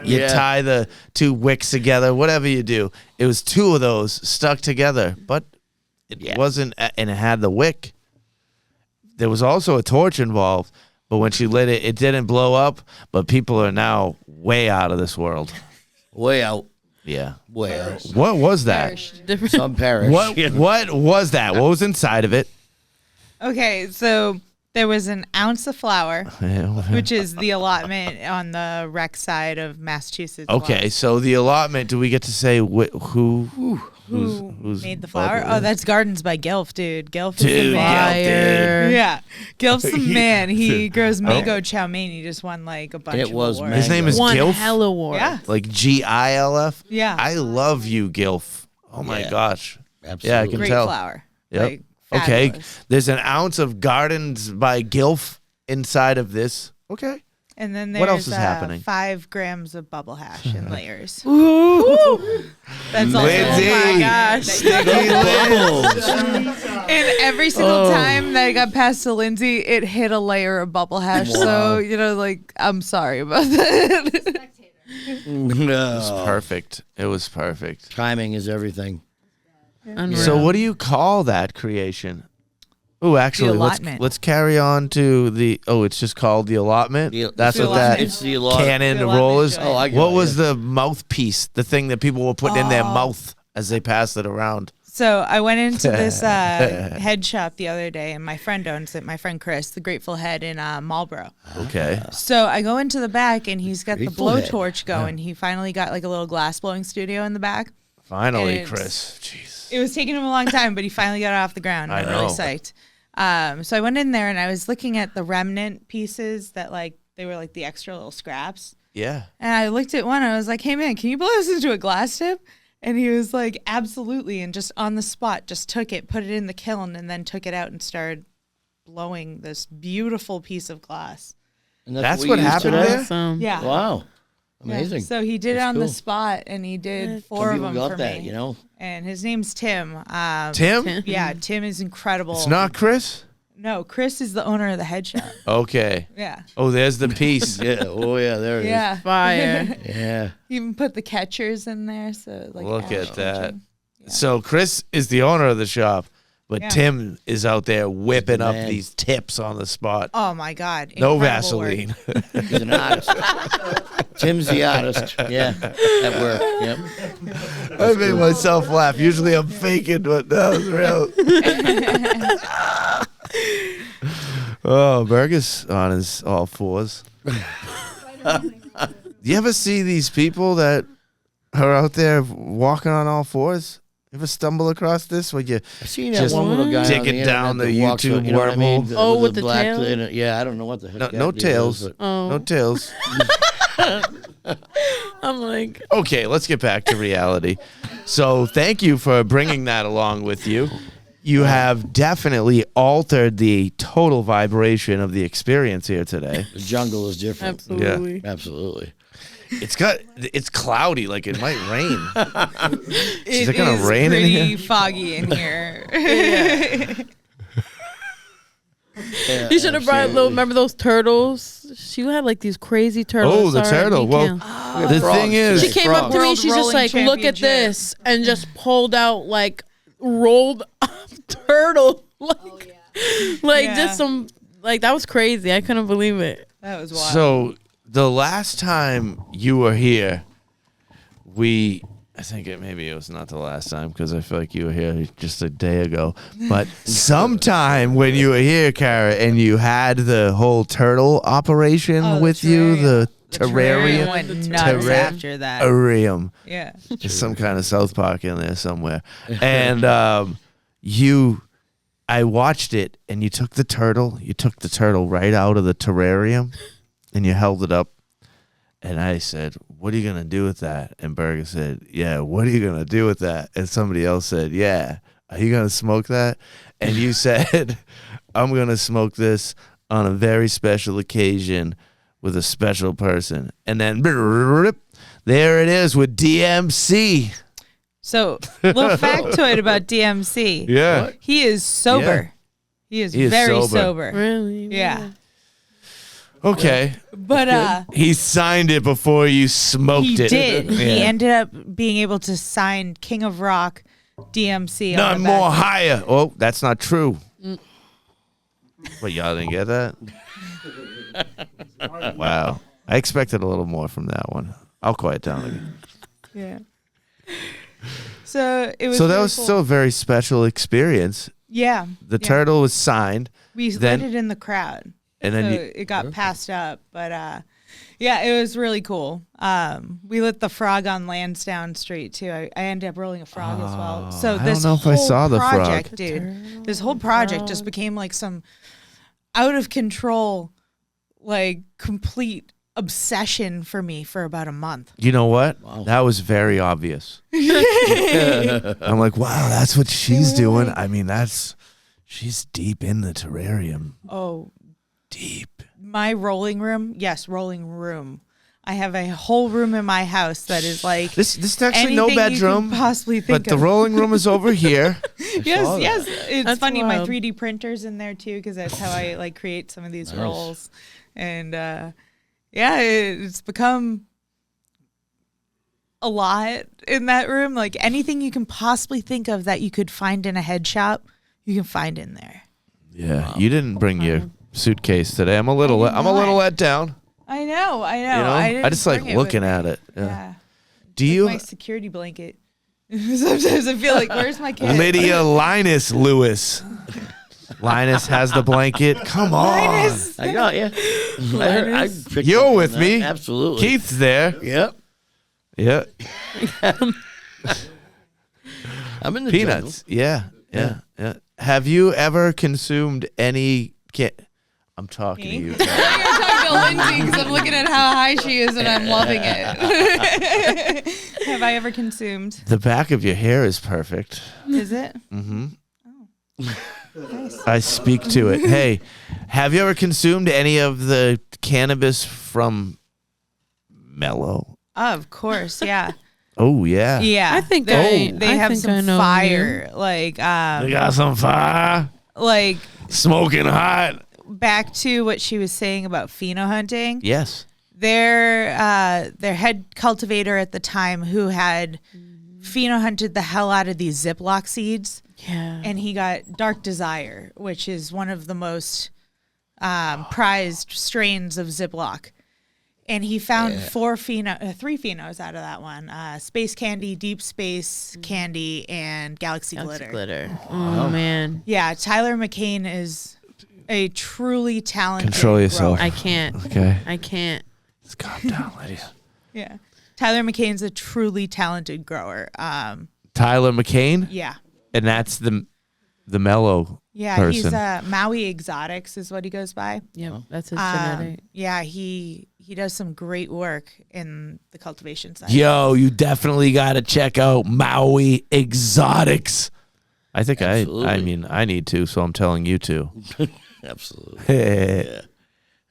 You Yeah. tie the two wicks together. Whatever you do, it was two of those stuck together, but it wasn't, and it had the wick. There was also a torch involved, but when she lit it, it didn't blow up. But people are now way out of this world. Way out. Yeah. Way out. What was that? Different. Some perish. What was that? What was inside of it? Okay, so there was an ounce of flour, which is the allotment on the rec side of Massachusetts. Okay, laws. so the allotment. Do we get to say who who's Made the flour? Oh, that's Gardens by Gilf, dude. Gilf is the Dude, man. Fire. Yeah, Gilf's the man. He grows mango chow mein. He just won like a bunch It of was awards. His name is One Gilf. hell award. Yeah. Like GILF. Yeah. I love you, Gilf. Oh my Yeah. gosh. Absolutely. Yeah, I can Great tell. flour. Yep. Like, Okay. fabulous. There's an ounce of Gardens by Gilf inside of this. Okay. And then there's What else is happening? 5 grams of bubble hash in layers. That's all. Lindsay. Oh my gosh. Sticky lips. And every single time that I got past to Lindsay, it hit a layer of bubble hash. So, like, I'm sorry about that. No. Perfect. It was perfect. Timing is everything. Unreal. So what do you call that creation? Oh, actually, allotment. let's carry on to the. Oh, it's just called the allotment. That's the what that allotment. It's the allotment. cannon The allotment roll is. joint. Oh, I got What it, was yeah. the mouthpiece? The thing that people were putting in their mouth as they passed it around. So I went into this head shop the other day, and my friend owns it. My friend Chris, the Grateful Head in Marlboro. Okay. So I go into the back, and he's got Grateful the Head. blowtorch going. He finally got like a little glass blowing studio in the back. Finally, And Chris. Jeez. It was taking him a long time, but he finally got it off the ground. I I'm really know. psyched. So I went in there, and I was looking at the remnant pieces that they were like the extra little scraps. Yeah. And I looked at one, and I was like, "Hey man, can you blow this into a glass tip?" And he was like, "Absolutely!" And just on the spot, just took it, put it in the kiln, and then took it out and started blowing this beautiful piece of glass. And That's we what use happened today? there? Awesome. Yeah. Wow. Yeah. Amazing. So he did it That's on the cool. spot, and he did 4 Some of people them got for that, me. you know? And his name's Tim. Tim? Yeah, Tim is incredible. It's not Chris? No, Chris is the owner of the head shop. Okay. Yeah. Oh, there's the piece. Yeah. Oh, yeah. There it is. Yeah. Fire. Yeah. He even put the catchers in there. So like Look ash at that. catching. So Chris is the owner of the shop, but Yeah. Tim is out there whipping up man. these tips on the spot. Oh my God. No Incredible work. Vaseline. He's an artist. Tim's the artist. Yeah. At work. Yep. I made myself laugh. Usually I'm faking, but that was real. Oh, Burgess on his all fours. You ever see these people that are out there walking on all fours? You ever stumble across this where you I seen that Just one little guy dig on it the down internet the that walks YouTube you know what I mean? wormhole? Oh, with the the black tail? in it. Yeah, I don't know what the heck. no, that no deal is, tails, but- Oh. no tails. I'm like, Okay, let's get back to reality. So thank you for bringing that along with you. You have definitely altered the total vibration of the experience here today. The jungle is different. absolutely. Absolutely. It's cloudy, like it might rain. It it gonna is rain in pretty here? foggy in here. Yeah, You should have brought absolutely. remember those turtles? She had like these crazy turtles. Oh, the Sorry, turtle. me Well, too. the frogs thing is, She came up to me. World She's just Rolling like, "Look at Championship." this," and just pulled out like rolled up turtle, like, Yeah. just some like that was crazy. I couldn't believe it. That was wild. so the last time you were here, I think maybe it was not the last time because I feel like you were here just a day ago. But sometime when you were here, Kara, and you had the whole turtle operation Oh, the with you, terrarium. The Terrarium? went nuts Terra- after that. Arium. Yeah. There's some kind of South Park in there somewhere. And I watched it, and you took the turtle right out of the terrarium, and you held it up. And I said, what are you going to do with that? And Berger said, yeah, what are you going to do with that? And somebody else said, yeah, are you going to smoke that? And you said, I'm going to smoke this on a very special occasion with a special person. And then there it is with DMC. So, little factoid about DMC. Yeah. What? He is sober. He is very sober. Really? Yeah. Okay. But he signed it before you smoked he it. did. Yeah. He ended up being able to sign King of Rock DMC. Not on the more back. higher. Oh, that's not true. But y'all didn't get that? Wow. I expected a little more from that one. I'll quiet down again. Yeah. So it was. So that really was cool. still a very special experience. Yeah. The yeah. turtle was signed, We then- lit it in the crowd. and then So you, it got passed up, but yeah, it was really cool. We lit the frog on Lansdowne Street too. I ended up rolling a frog as well. So I this don't know if I whole saw the frog. project, dude. This whole project just became like some out of control, like complete obsession for me for about a month. you know what? That was very obvious. I'm like, wow, that's what she's doing. I mean, she's deep in the terrarium. Oh, Deep. my rolling room. Yes, rolling room. I have a whole room in my house that is like This is actually no anything you could bedroom, possibly think but the of. rolling room is over here. Yes. It's That's funny. wild. My 3D printer's in there too because that's how I like create some of these rolls. And yeah, it's become a lot in that room. Like anything you can possibly think of that you could find in a head shop, you can find in there. Yeah, you didn't bring your suitcase today. I'm a little let down. I know. You know, I just like looking at it. Yeah. Yeah. Do Like you, my security blanket. Sometimes I feel like, where's my kid? Lydia Linus Lewis? Linus has the blanket. Come on, Linus. I got you. I picked you're up with on me. that. Absolutely. Keith's there. Yep. Yeah, I'm in the peanuts. Yeah. Have you ever consumed any? I'm talking to you. You're talking to Lindsay because I'm looking at how high she is and I'm loving it. Have I ever consumed? The back of your hair is perfect. Is it? I speak to it. Hey, have you ever consumed any of the cannabis from Mello? Of course, yeah. Oh yeah. Yeah. I think they I have think I some know fire. Like They got some fire, like smoking hot. back to what she was saying about pheno hunting. Yes. Their head cultivator at the time who had pheno hunted the hell out of these Ziploc seeds. Yeah. And he got Dark Desire, which is one of the most prized strains of Ziploc. And he found three phenos out of that one: Space Candy, Deep Space Candy, and Galaxy Glitter. Oh man. Yeah, Tyler McCain is a truly talented. Control yourself. grower. I can't. Okay. I can't. Let's calm down, Lydia. Yeah, Tyler McCain's a truly talented grower. Tyler McCain, Yeah. and that's the Mello Yeah, person. he's Maui Exotics is what he goes by. Yep. That's his genetic. Yeah, he does some great work in the cultivation side. Yo, you definitely got to check out Maui Exotics. I think I Absolutely. mean, I need to, so I'm telling you to. Absolutely. Yeah.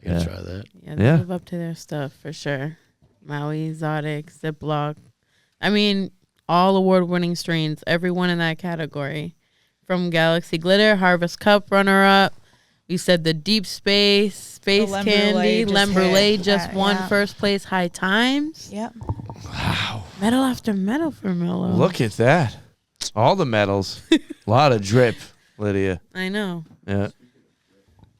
I can try that. Yeah, they Yeah. live up to their stuff for sure. Maui, Exotic, Ziploc. I mean, all award-winning strains, everyone in that category. From Galaxy Glitter, Harvest Cup runner-up. We said the Deep Space, Lem Candy, Brulee just Lem hit. Brulee just won Yeah. first place High Times. Yep. Medal after medal for Mello. Look at that. All the medals. A lot of drip, Lydia. I know. Yeah.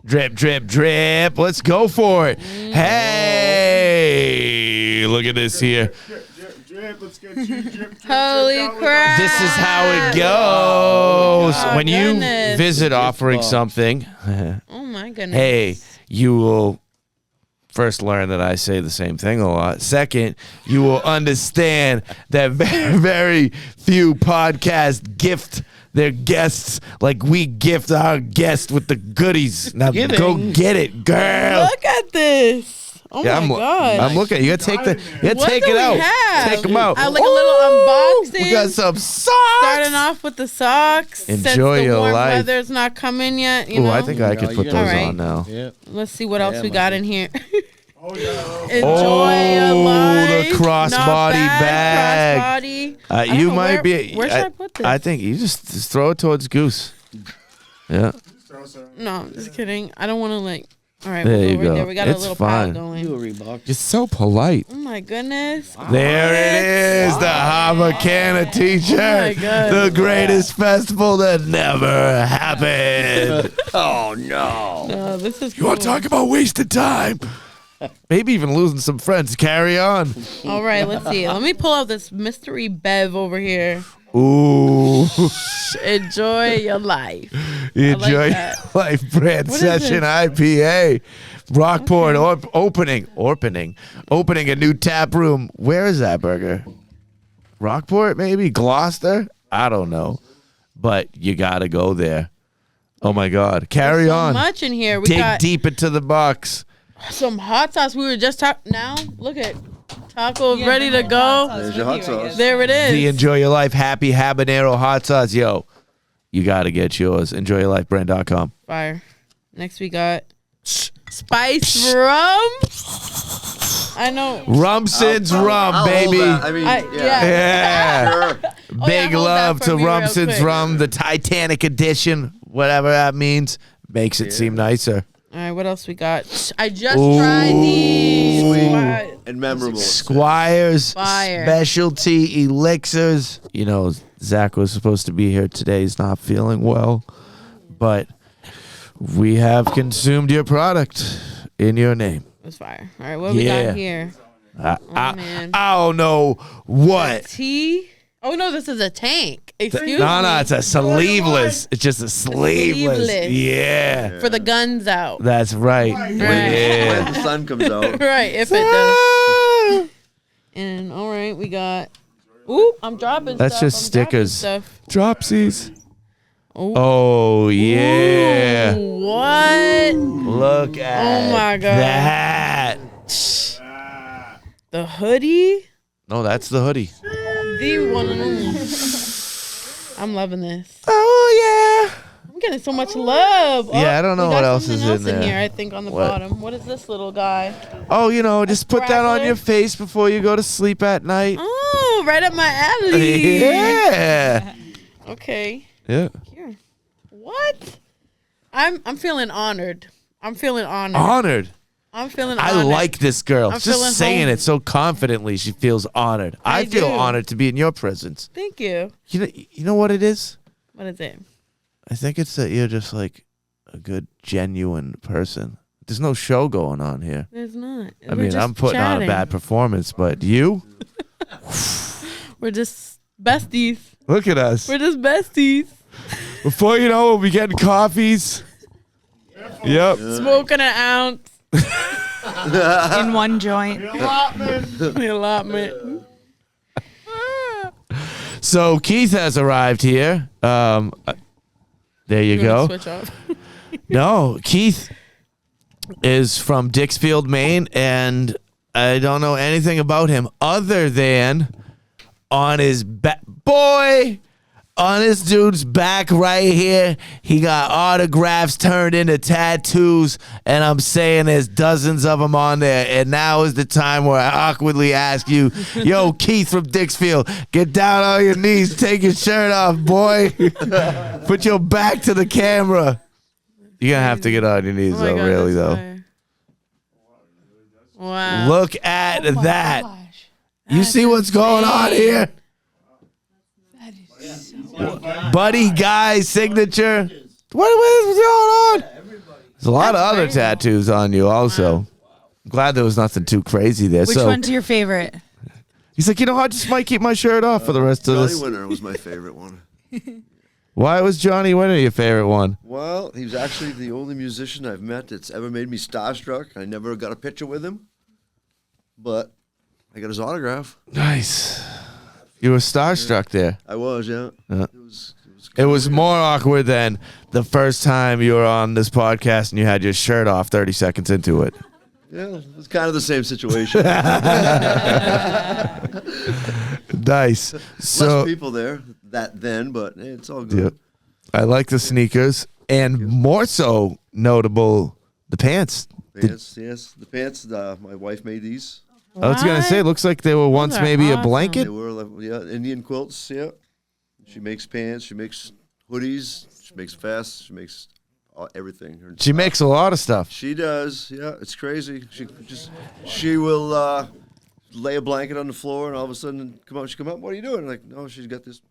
Drip, drip, drip. Let's go for it. Hey, look at this here. Holy crap. This is how it goes. Oh, when you visit offering Bombs. something, Oh my goodness. hey, you will first learn that I say the same thing a lot. Second, you will understand that very, very few podcasts gift their guests like we gift our guests with the goodies. Now Giving. go get it, girl. Look at this. Oh my god. I'm looking. You gotta take What take do it we out. have? Take them out. I like a little Ooh, unboxing. We got some socks. Starting off with the socks. Enjoy Since the your warm life. weather's not coming yet, you Ooh, know. I think I could put those All right. on now. Yeah. Let's see what else Yeah, we got in here. Oh yeah. Enjoy your life. the crossbody Not bad. bag. Crossbody. I don't You know might where, be. Where should I put this? I think you just throw it towards Goose. Yeah. No, I'm just kidding. I don't want to like. All right, There we'll you go right go. there. We got It's a little fine. pile You a going. Reebok. You're so polite. Oh my goodness. There it is, the Havana teacher. Oh my God. The greatest festival that never happened. Oh no. No, this is. You want to talk about wasted time? Maybe even losing some friends. Carry on. All right, let's see. Let me pull out this mystery bev over here. Ooh. Enjoy your life. Enjoy your that. life brand What is session this? IPA. Rockport opening a new tap room. Where is that burger? Rockport, maybe? Gloucester? I don't know. But you got to go there. Oh my God. Carry So on. much in here. We Dig got deep into the box. some hot sauce. We were just talking. Now, look at taco ready to go. There's your hot sauce. There it is. The Enjoy Your Life Happy Habanero Hot Sauce. Yo, you got to get yours. EnjoyYourLifeBrand.com. Fire. Next we got spice rum. I know. Rumson's Rum, I'll hold baby. that. I mean, yeah. Yeah. Sure. Oh, Big yeah, hold that love for to me real Rumson's quick. Rum, the Titanic edition, whatever that means. Makes it seem nicer. All right, what else we got? I just tried these. What? And memorable. Squires Fire. Specialty Elixirs. You know, Zach was supposed to be here today. He's not feeling well. But we have consumed your product in your name. It was fire. All right, what we Yeah. got here? Man. I don't know what. Tea? Oh, no, this is a tank. Excuse me. No, it's a sleeveless. It's just a sleeveless. Sleeveless. Yeah. For the guns out. That's right. Right. Yeah. When the sun comes out. Right, if it does. And all right, we got. Ooh, I'm dropping That's stuff. just I'm dropping stickers. Stuff. Dropsies. Oh. Oh, yeah. Ooh, what? Look at my God. that. The hoodie? No, that's the hoodie. The one and only. I'm loving this. Oh, yeah. I'm getting so much love. Yeah, I don't know we what got else something is in else there. here, I think, on the What? bottom. What is this little guy? Oh, you know, just put that on Scrappler? your face before you go to sleep at night. Oh, right up my alley. Yeah. Okay. Yeah. Here. What? I'm feeling honored. I'm feeling honored. Honored. I'm feeling I honored. like this girl. I'm feeling Just saying home. it so confidently. She feels honored. I feel do. honored to be in your presence. Thank you. You know what it is? What is it? I think it's that you're just like a good, genuine person. There's no show going on here. There's not. I mean, I'm putting on a bad performance, but you? We're just besties. Look at us. We're just besties. Before you know, we'll be getting coffees. Yep. Smoking an ounce. in one joint. The allotment. So Keith has arrived here. There you You wanna go. Switch off. No, Keith is from Dixfield, Maine, and I don't know anything about him other than on his back. Boy, on this dude's back right here, he got autographs turned into tattoos, and I'm saying there's dozens of them on there. And now is the time where I awkwardly ask you, yo, Keith from Dixfield, get down on your knees, take your shirt off, boy. Put your back to the camera. You're going to have to get on your knees, Oh my though, God, really, that's though. fire. Wow. Look at Oh my that. gosh. You see what's going on here? That is so Buddy Guy's signature. What's going on? There's a lot of other tattoos on you also. I'm glad there was nothing too crazy there. Which so one's your favorite? he's like, I just might keep my shirt off for the rest of Jolly this. Winner was my favorite one. Why was Johnny Winter your favorite one? Well, he was actually the only musician I've met that's ever made me starstruck. I never got a picture with him, but I got his autograph. Nice. You were starstruck there. I was, yeah. Yeah. It It was more awkward than the first time you were on this podcast and you had your shirt off 30 seconds into it. Yeah, it was kind of the same situation. Nice. So Less people there then, but hey, it's all good. Yep. I like the sneakers, and more so notable, the pants. Pants, yes. The pants, my wife made these. I was going to say, it looks like they were once are maybe a awesome. blanket. They were, Indian quilts, yeah. She makes pants, she makes hoodies, she makes vests, she makes everything. She makes a lot of stuff. She does, yeah. It's crazy. She will lay a blanket on the floor, and all of a sudden she come up. What are you doing? Like, no, she's got this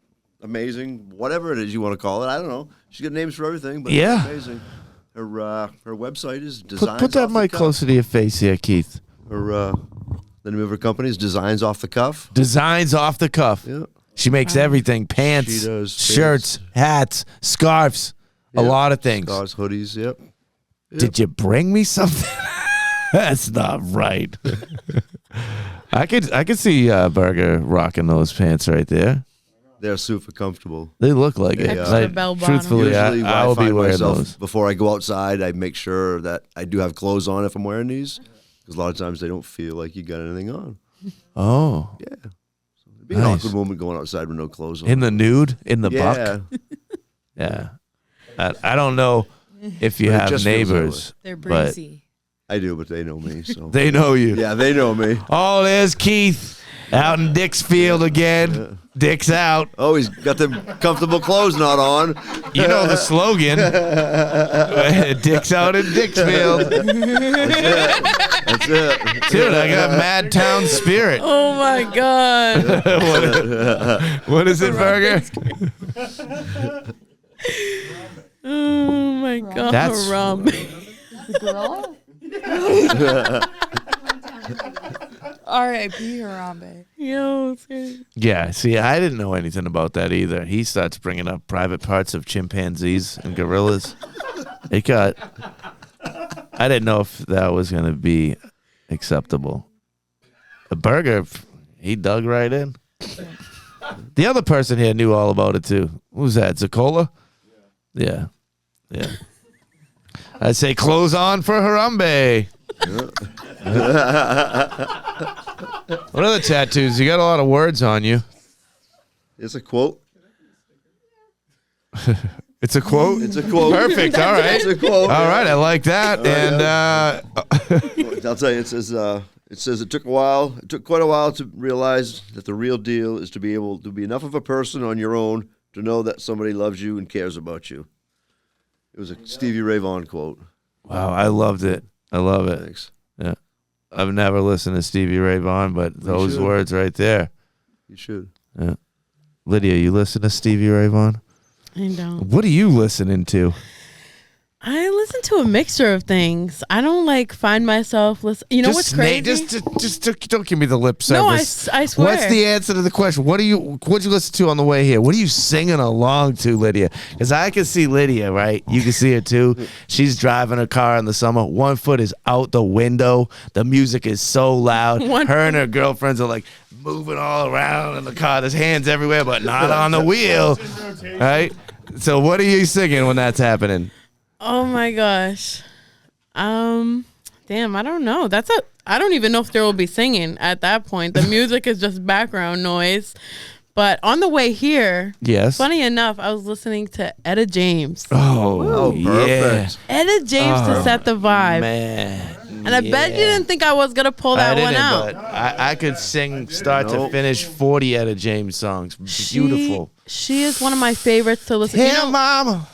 amazing whatever it is you want to call it. I don't know. She's got names for everything, but Yeah. it's amazing. Her website is Designs. Put that Off the mic Cuff. closer to your face here, Keith. Her the name of her company is Designs Off the Cuff. Designs off the cuff. Yeah. She makes everything: pants, She does shirts, hats, scarves, a Yep. lot of things. Scarves, hoodies. Yep. Did you bring me something? That's not right. I could see Burger rocking those pants right there. They're super comfortable. They look like it. Extra Like, bell bottom. truthfully, Usually, when I will be find wearing myself those. before I go outside, I make sure that I do have clothes on if I'm wearing these, because a lot of times they don't feel like you got anything on. Oh, Yeah, so it'd be an Nice. awkward moment going outside with no clothes on. in the nude, in the buck. yeah, Yeah. I don't know if you But it have just feels that neighbors. They're But- breezy. I do, but they know me. So They know you. yeah, they know me. Oh, there's Keith out in Dick's field again. Dick's out. Oh, he's got them comfortable clothes not on. You know the slogan. Dick's out in Dicksfield. That's it. Dude, I got Mad Town spirit. Oh my god. What is it, Burger? Oh my god. That's- Harambe. R.I.P. Harambe. Yo, seriously. Yeah, see, I didn't know anything about that either. He starts bringing up private parts of chimpanzees and gorillas. I didn't know if that was going to be acceptable. The Burger, he dug right in. The other person here knew all about it too. Who's that? Zakola? Yeah. Yeah. I say clothes on for Harambe. What other tattoos? You got a lot of words on you. It's a quote. It's a quote? It's a quote. Perfect. All right. It's a quote. All right. I like that. And I'll tell you, it says it took quite a while to realize that the real deal is to be able to be enough of a person on your own to know that somebody loves you and cares about you. It was a Stevie Ray Vaughan quote. wow, I loved it. I love it. Thanks. Yeah. I've never listened to Stevie Ray Vaughan, but those should. words right there. You should. Yeah. Lydia, you listen to Stevie Ray Vaughan? I don't. What are you listening to? I listen to a mixture of things. I don't like find myself listen. You know what's crazy? Just don't give me the lip service. No, I swear. What's the answer to the question? What'd you listen to on the way here? What are you singing along to, Lydia? Because I can see Lydia, right? You can see her too. She's driving her car in the summer. One foot is out the window. The music is so loud. Her and her girlfriends are like moving all around in the car. There's hands everywhere, but not on the wheel. Right? So what are you singing when that's happening? Oh my gosh. Damn, I don't know. I don't even know if there will be singing at that point. The music is just background noise. But on the way here, Yes. funny enough, I was listening to Etta James. Oh, yeah. perfect. Etta James to set the vibe. Man. And I bet you didn't think I was gonna pull that one out. But I could sing start to Nope. finish 40 Etta James songs. Beautiful. She is one of my favorites to listen. Hey, You know, mama.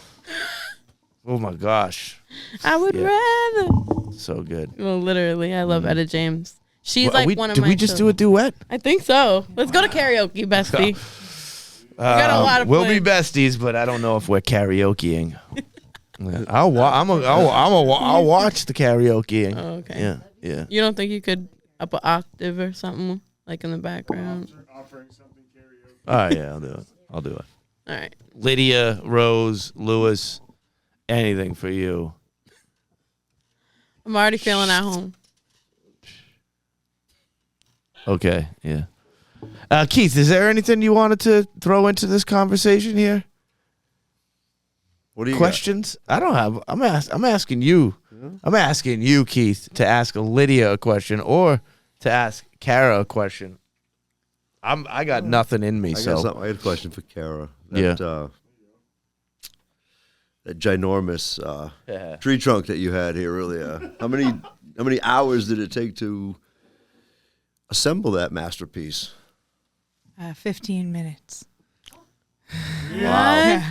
Oh my gosh, I would Yeah. rather. so good. Well, literally, I love Etta James. She's like one of did my. we just do a duet? I think so. Let's go to karaoke, bestie. got a lot of We'll be plans. besties, but I don't know if we're karaokeing. I'll watch the karaokeing. Oh, okay. Yeah, yeah. You don't think you could up an octave or something like in the background? Oh yeah, I'll do it. All right. Lydia, Rose, Lewis, anything for you. I'm already feeling at home. Okay, yeah. Keith, is there anything you wanted to throw into this conversation here? What do you Questions? I don't have. I'm asking you. I'm asking you, Keith, to ask Lydia a question or to ask Kara a question. I got nothing in me. I So I had a question for Kara. Yeah. That ginormous tree trunk that you had here earlier. How many hours did it take to assemble that masterpiece? 15 minutes. Wow.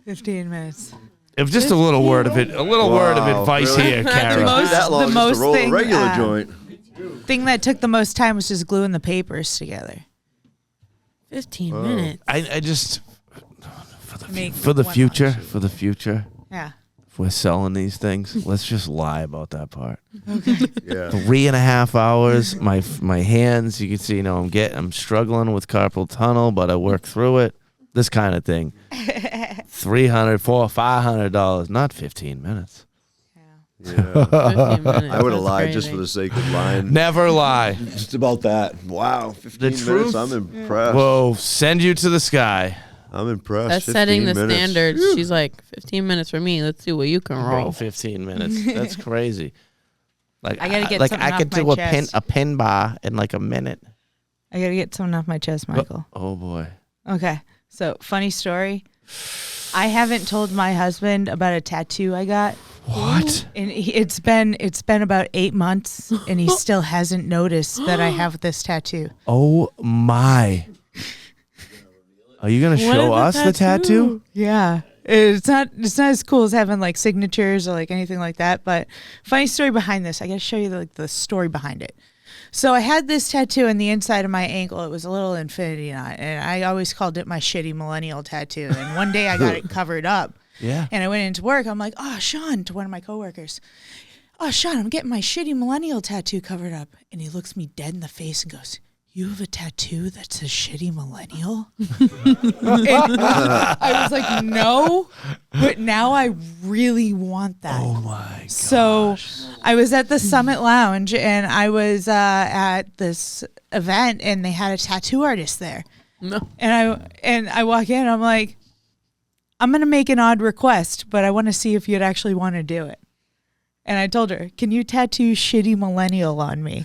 15 minutes. if just a little word of it, word of Wow, advice really? here, The Kara. most- That long the just most to roll thing, a regular uh, joint. Thing that took the most time was just gluing the papers together. 15 minutes. I just Make for the one future, launch. for the future. Yeah. If we're selling these things, let's just lie about that part. Yeah. 3.5 hours. My hands, you can see, I'm struggling with carpal tunnel, but I work through it. This kind of thing. $300, $400, $500, not 15 minutes. Yeah. 15 minutes. I would have That's lied just crazy. for the sake of lying. Never lie. Just about that. Wow. 15 minutes. truth? I'm impressed. We'll send you to the sky. I'm impressed. That's 15 setting the minutes. standards. She's like, 15 minutes for me. Let's see what you can Bro, roll. 15 minutes. That's crazy. Like I gotta get like something I off could do my a pin chest. bar in like a minute. I got to get something off my chest, Michael. Oh boy. Okay. So, funny story. I haven't told my husband about a tattoo I got. What? And it's been about 8 months, and he still hasn't noticed that I have this tattoo. Oh my. Are you gonna What show is us the tattoo? Yeah, it's not as cool as having like signatures or like anything like that. But funny story behind this. I got to show you the story behind it. So I had this tattoo on the inside of my ankle. It was a little infinity knot, and I always called it my shitty millennial tattoo. And one day I got it covered up. Yeah. And I went into work. I'm like, oh, Sean, to one of my coworkers. Oh, Sean, I'm getting my shitty millennial tattoo covered up. And he looks me dead in the face and goes, you have a tattoo that says shitty millennial? And I was like, no, but now I really want that. Oh my god. So I was at the Summit Lounge, and I was at this event, and they had a tattoo artist there. No. And I walk in, I'm like, I'm going to make an odd request, but I want to see if you'd actually want to do it. And I told her, can you tattoo shitty millennial on me?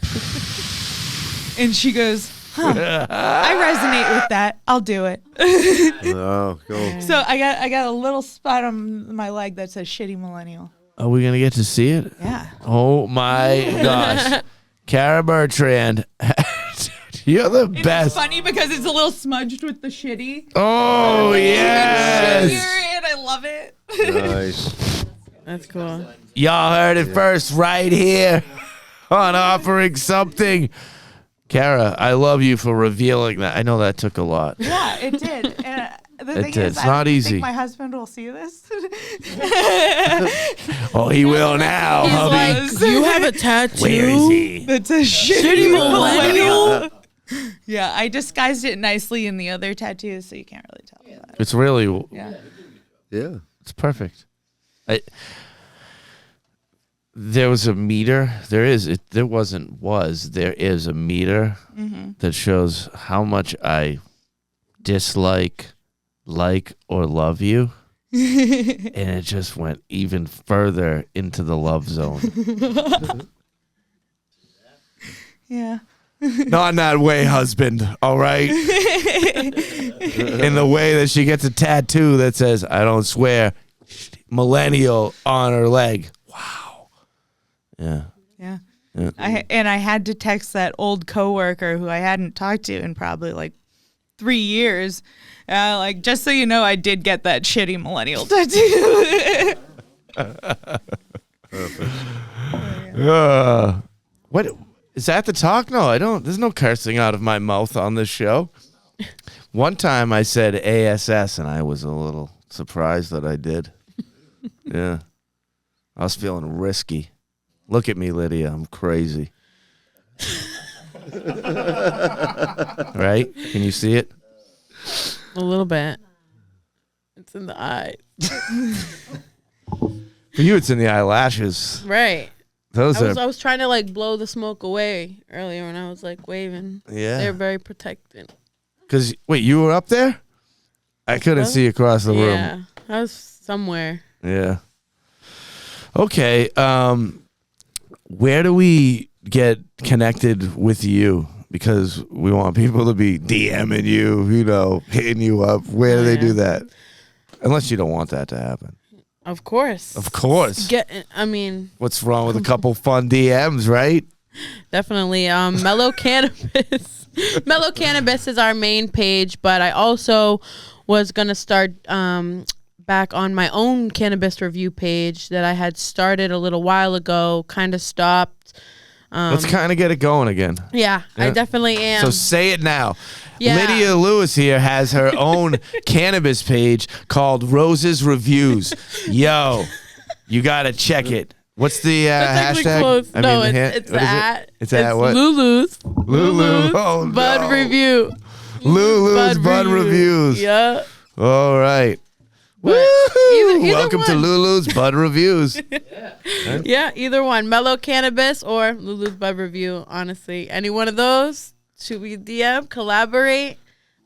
And she goes, huh, I resonate with that. I'll do it. Oh, cool. So I got a little spot on my leg that says shitty millennial. Are we gonna get to see it? Yeah. Oh my gosh. Kara Bertrand. You're the It's best. funny because it's a little smudged with the shitty. Oh yes. And I love it. Nice. That's cool. Y'all heard it first right here on Offering Something. Kara, I love you for revealing that. I know that took a lot. Yeah, it did. And the It thing did. is, It's I not don't easy. think my husband will see this. Oh, he will now, He's hubby. like, you have a tattoo? Where is he? That's a shitty millennial. Yeah, I disguised it nicely in the other tattoos, so you can't really tell. But It's really, yeah. Yeah. it's perfect. There was a meter. There is a meter that shows how much I dislike, like, or love you. And it just went even further into the love zone. Yeah. Not in that way, husband. All right. In the way that she gets a tattoo that says, I don't swear, millennial on her leg. Wow. Yeah. Yeah. Yeah. I had to text that old coworker who I hadn't talked to in probably like 3 years. Like, just so you know, I did get that shitty millennial tattoo. What is that the talk? No, I don't. There's no cursing out of my mouth on this show. One time I said ASS and I was a little surprised that I did. Yeah. I was feeling risky. Look at me, Lydia. I'm crazy. Right? Can you see it? A little bit. in the eye. For you, it's in the eyelashes. Right. Those I are was trying to like blow the smoke away earlier when I was like waving. Yeah. They're very protected. because wait, you were up there? I couldn't see across the room. Yeah. I was somewhere. Yeah. Okay. Where do we get connected with you? Because we want people to be DMing you, hitting you up. Where do they do that? Unless you don't want that to happen. Of course. Of course. I mean, What's wrong with a couple fun DMs, right? definitely. Mello Cannabis. Mello Cannabis is our main page, but I also was gonna start back on my own cannabis review page that I had started a little while ago. Kind of stopped. Let's kind of get it going again. Yeah, I definitely am. So say it now. Yeah. Lydia Lewis here has her own cannabis page called Roses Reviews. Yo, you got to check it. What's the That's actually hashtag? close. I No, mean, it's what is at it? It's at what? Lulu's. Lulu. Oh, Bud no. Review. Lulu's Bud Reviews. Yeah. All right. But Woo! either Welcome to one. Lulu's Bud Reviews. Yeah, either one. Mello Cannabis or Lulu's Bud Review, honestly. Any one of those. Should we DM, collaborate?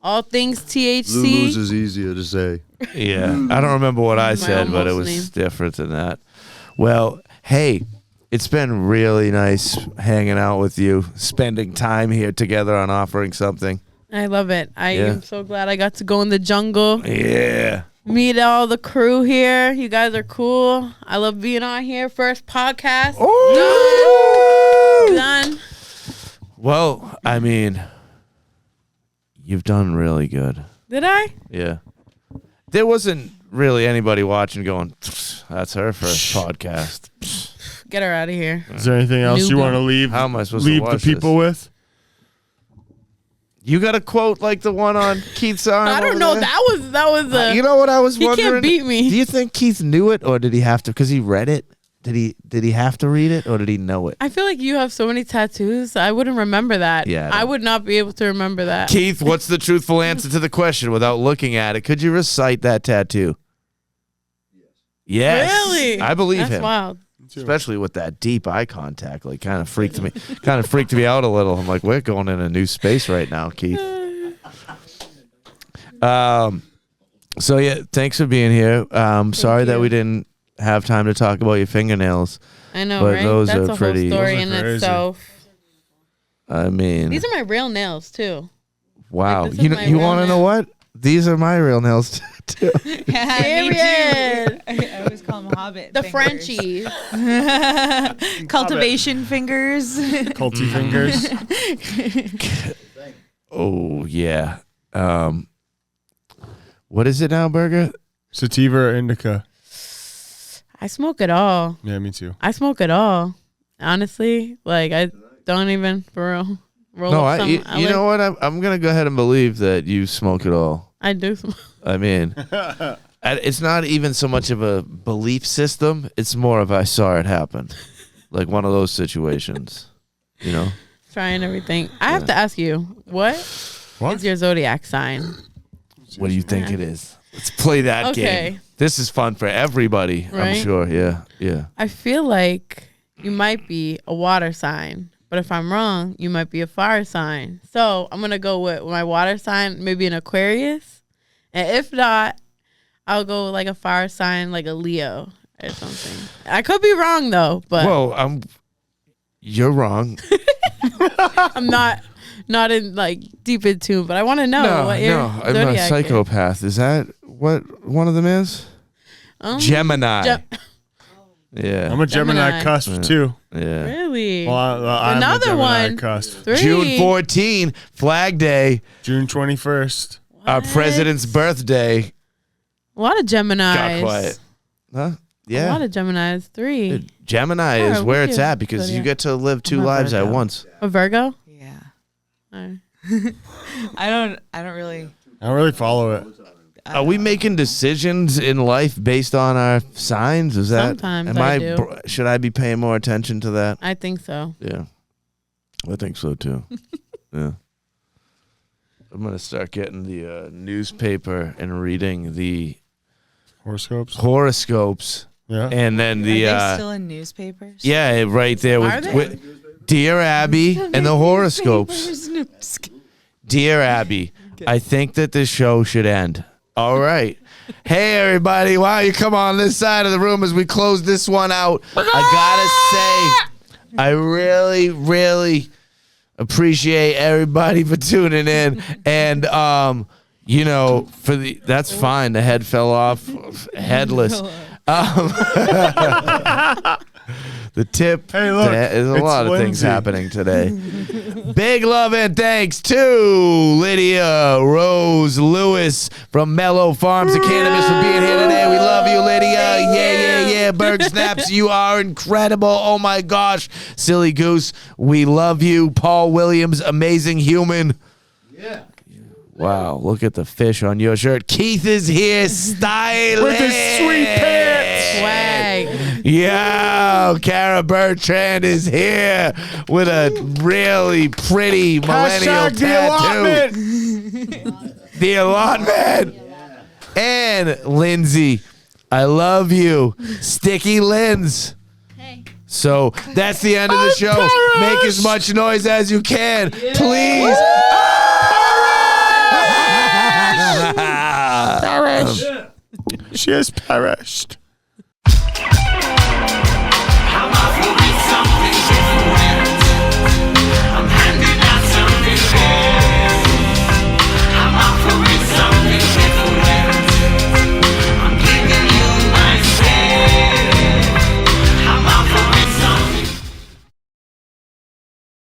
All things THC. Lulu's is easier to say. Yeah. I don't remember what I said, but it almost was name. different than that. Well, hey, it's been really nice hanging out with you, spending time here together on offering something. I love it. I Yeah. am so glad I got to go in the jungle, Yeah. meet all the crew here. You guys are cool. I love being on here. First podcast. Oh! Done. Well, I mean, you've done really good. Did I? Yeah. There wasn't really anybody watching going, that's her first podcast. Get her out of here. Is there anything else you New want to one. leave? How am I supposed to leave the watch people with? You got a quote like the one on Keith's arm? I don't over know. there? That was You know what I was he wondering? can't beat me. Do you think Keith knew it, or did he have to? Because he read it. Did he have to read it, or did he know it? I feel like you have so many tattoos. I wouldn't remember that. Yeah, I I don't. would not be able to remember that. Keith, what's the truthful answer to the question without looking at it? Could you recite that tattoo? Yes. Really? I believe That's him. wild. Especially with that deep eye contact, like kind of freaked me out a little. I'm like, we're going in a new space right now, Keith. So yeah, thanks for being here. Sorry that you. we didn't have time to talk about your fingernails. I know, But right? those That's are a pretty- whole story Those are in crazy. itself. I mean, These are my real nails too. wow. like, this is You know, my you real want to know nail. what? These are my real nails too. Yeah, me Period. too. I always call them Hobbit. The fingers. Frenchies. Cultivation fingers. Culty fingers. Oh yeah. What is it now, Burger? Sativa or indica? I smoke it all. Yeah, me too. I smoke it all. Honestly, like I don't even for real. Roll No, up some, you like- know what? I'm gonna go ahead and believe that you smoke it all. I do smoke. I mean, it's not even so much of a belief system. It's more of I saw it happen, like one of those situations. You know? Trying everything. I have to ask you, what What? is your zodiac sign? What do you think it is? Let's play that Okay. game. This is fun for everybody. I'm Right? sure. Yeah, yeah. I feel like you might be a water sign, but if I'm wrong, you might be a fire sign. So I'm gonna go with my water sign, maybe an Aquarius, and if not, I'll go like a fire sign, like a Leo or something. I could be wrong though, but Well, you're wrong. I'm not in like deep in tune. But I want to know what your I'm a zodiac is. psychopath. Is that what one of them is? Gemini. Yeah. I'm a Gemini, Gemini. cusp too. yeah. Really? Well, I'm Another a Gemini one. cusp. 3. June 14, Flag Day, June 21st. our president's birthday. A lot of Geminis. Got quiet. Huh? A lot Yeah. of Geminis. 3. Gemini Yeah, is where what's it's your at because you zodiac? get to live two I'm a lives at Virgo. once. A Virgo? Yeah. Alright. I don't really. I don't really follow it. Are we making decisions in life based on our signs? Is that Sometimes I do. Should I be paying more attention to that? I think so. Yeah, I think so too. Yeah, I'm gonna start getting the newspaper and reading the Horoscopes. Yeah. And then Are the they still in newspapers? yeah, right there Are with, they? with Dear Abby and the horoscopes. Dear Abby, I think that this show should end. All right. Hey, everybody. Why don't you come on this side of the room as we close this one out? I got to say, I really, really appreciate everybody for tuning in. And, you know, that's fine. The head fell off headless. The tip. Hey, look, There's a it's lot of things Lindsay. happening today. Big love and thanks to Lydia Rose Lewis from Mello Farms and Cannabis for being here today. We love you, Lydia. Yeah. Berg Snaps, you are incredible. Oh my gosh. Silly Goose, we love you. Paul Williams, amazing human. Yeah. Wow, look at the fish on your shirt. Keith is here, styling. With his sweet pants. Swag. Yo, Kara Bertrand is here with a really pretty millennial tattoo. The allotment. And Lindsay, I love you. Sticky Linz. Hey. So that's the end of the show. Make as much noise as you can. Please. She has perished.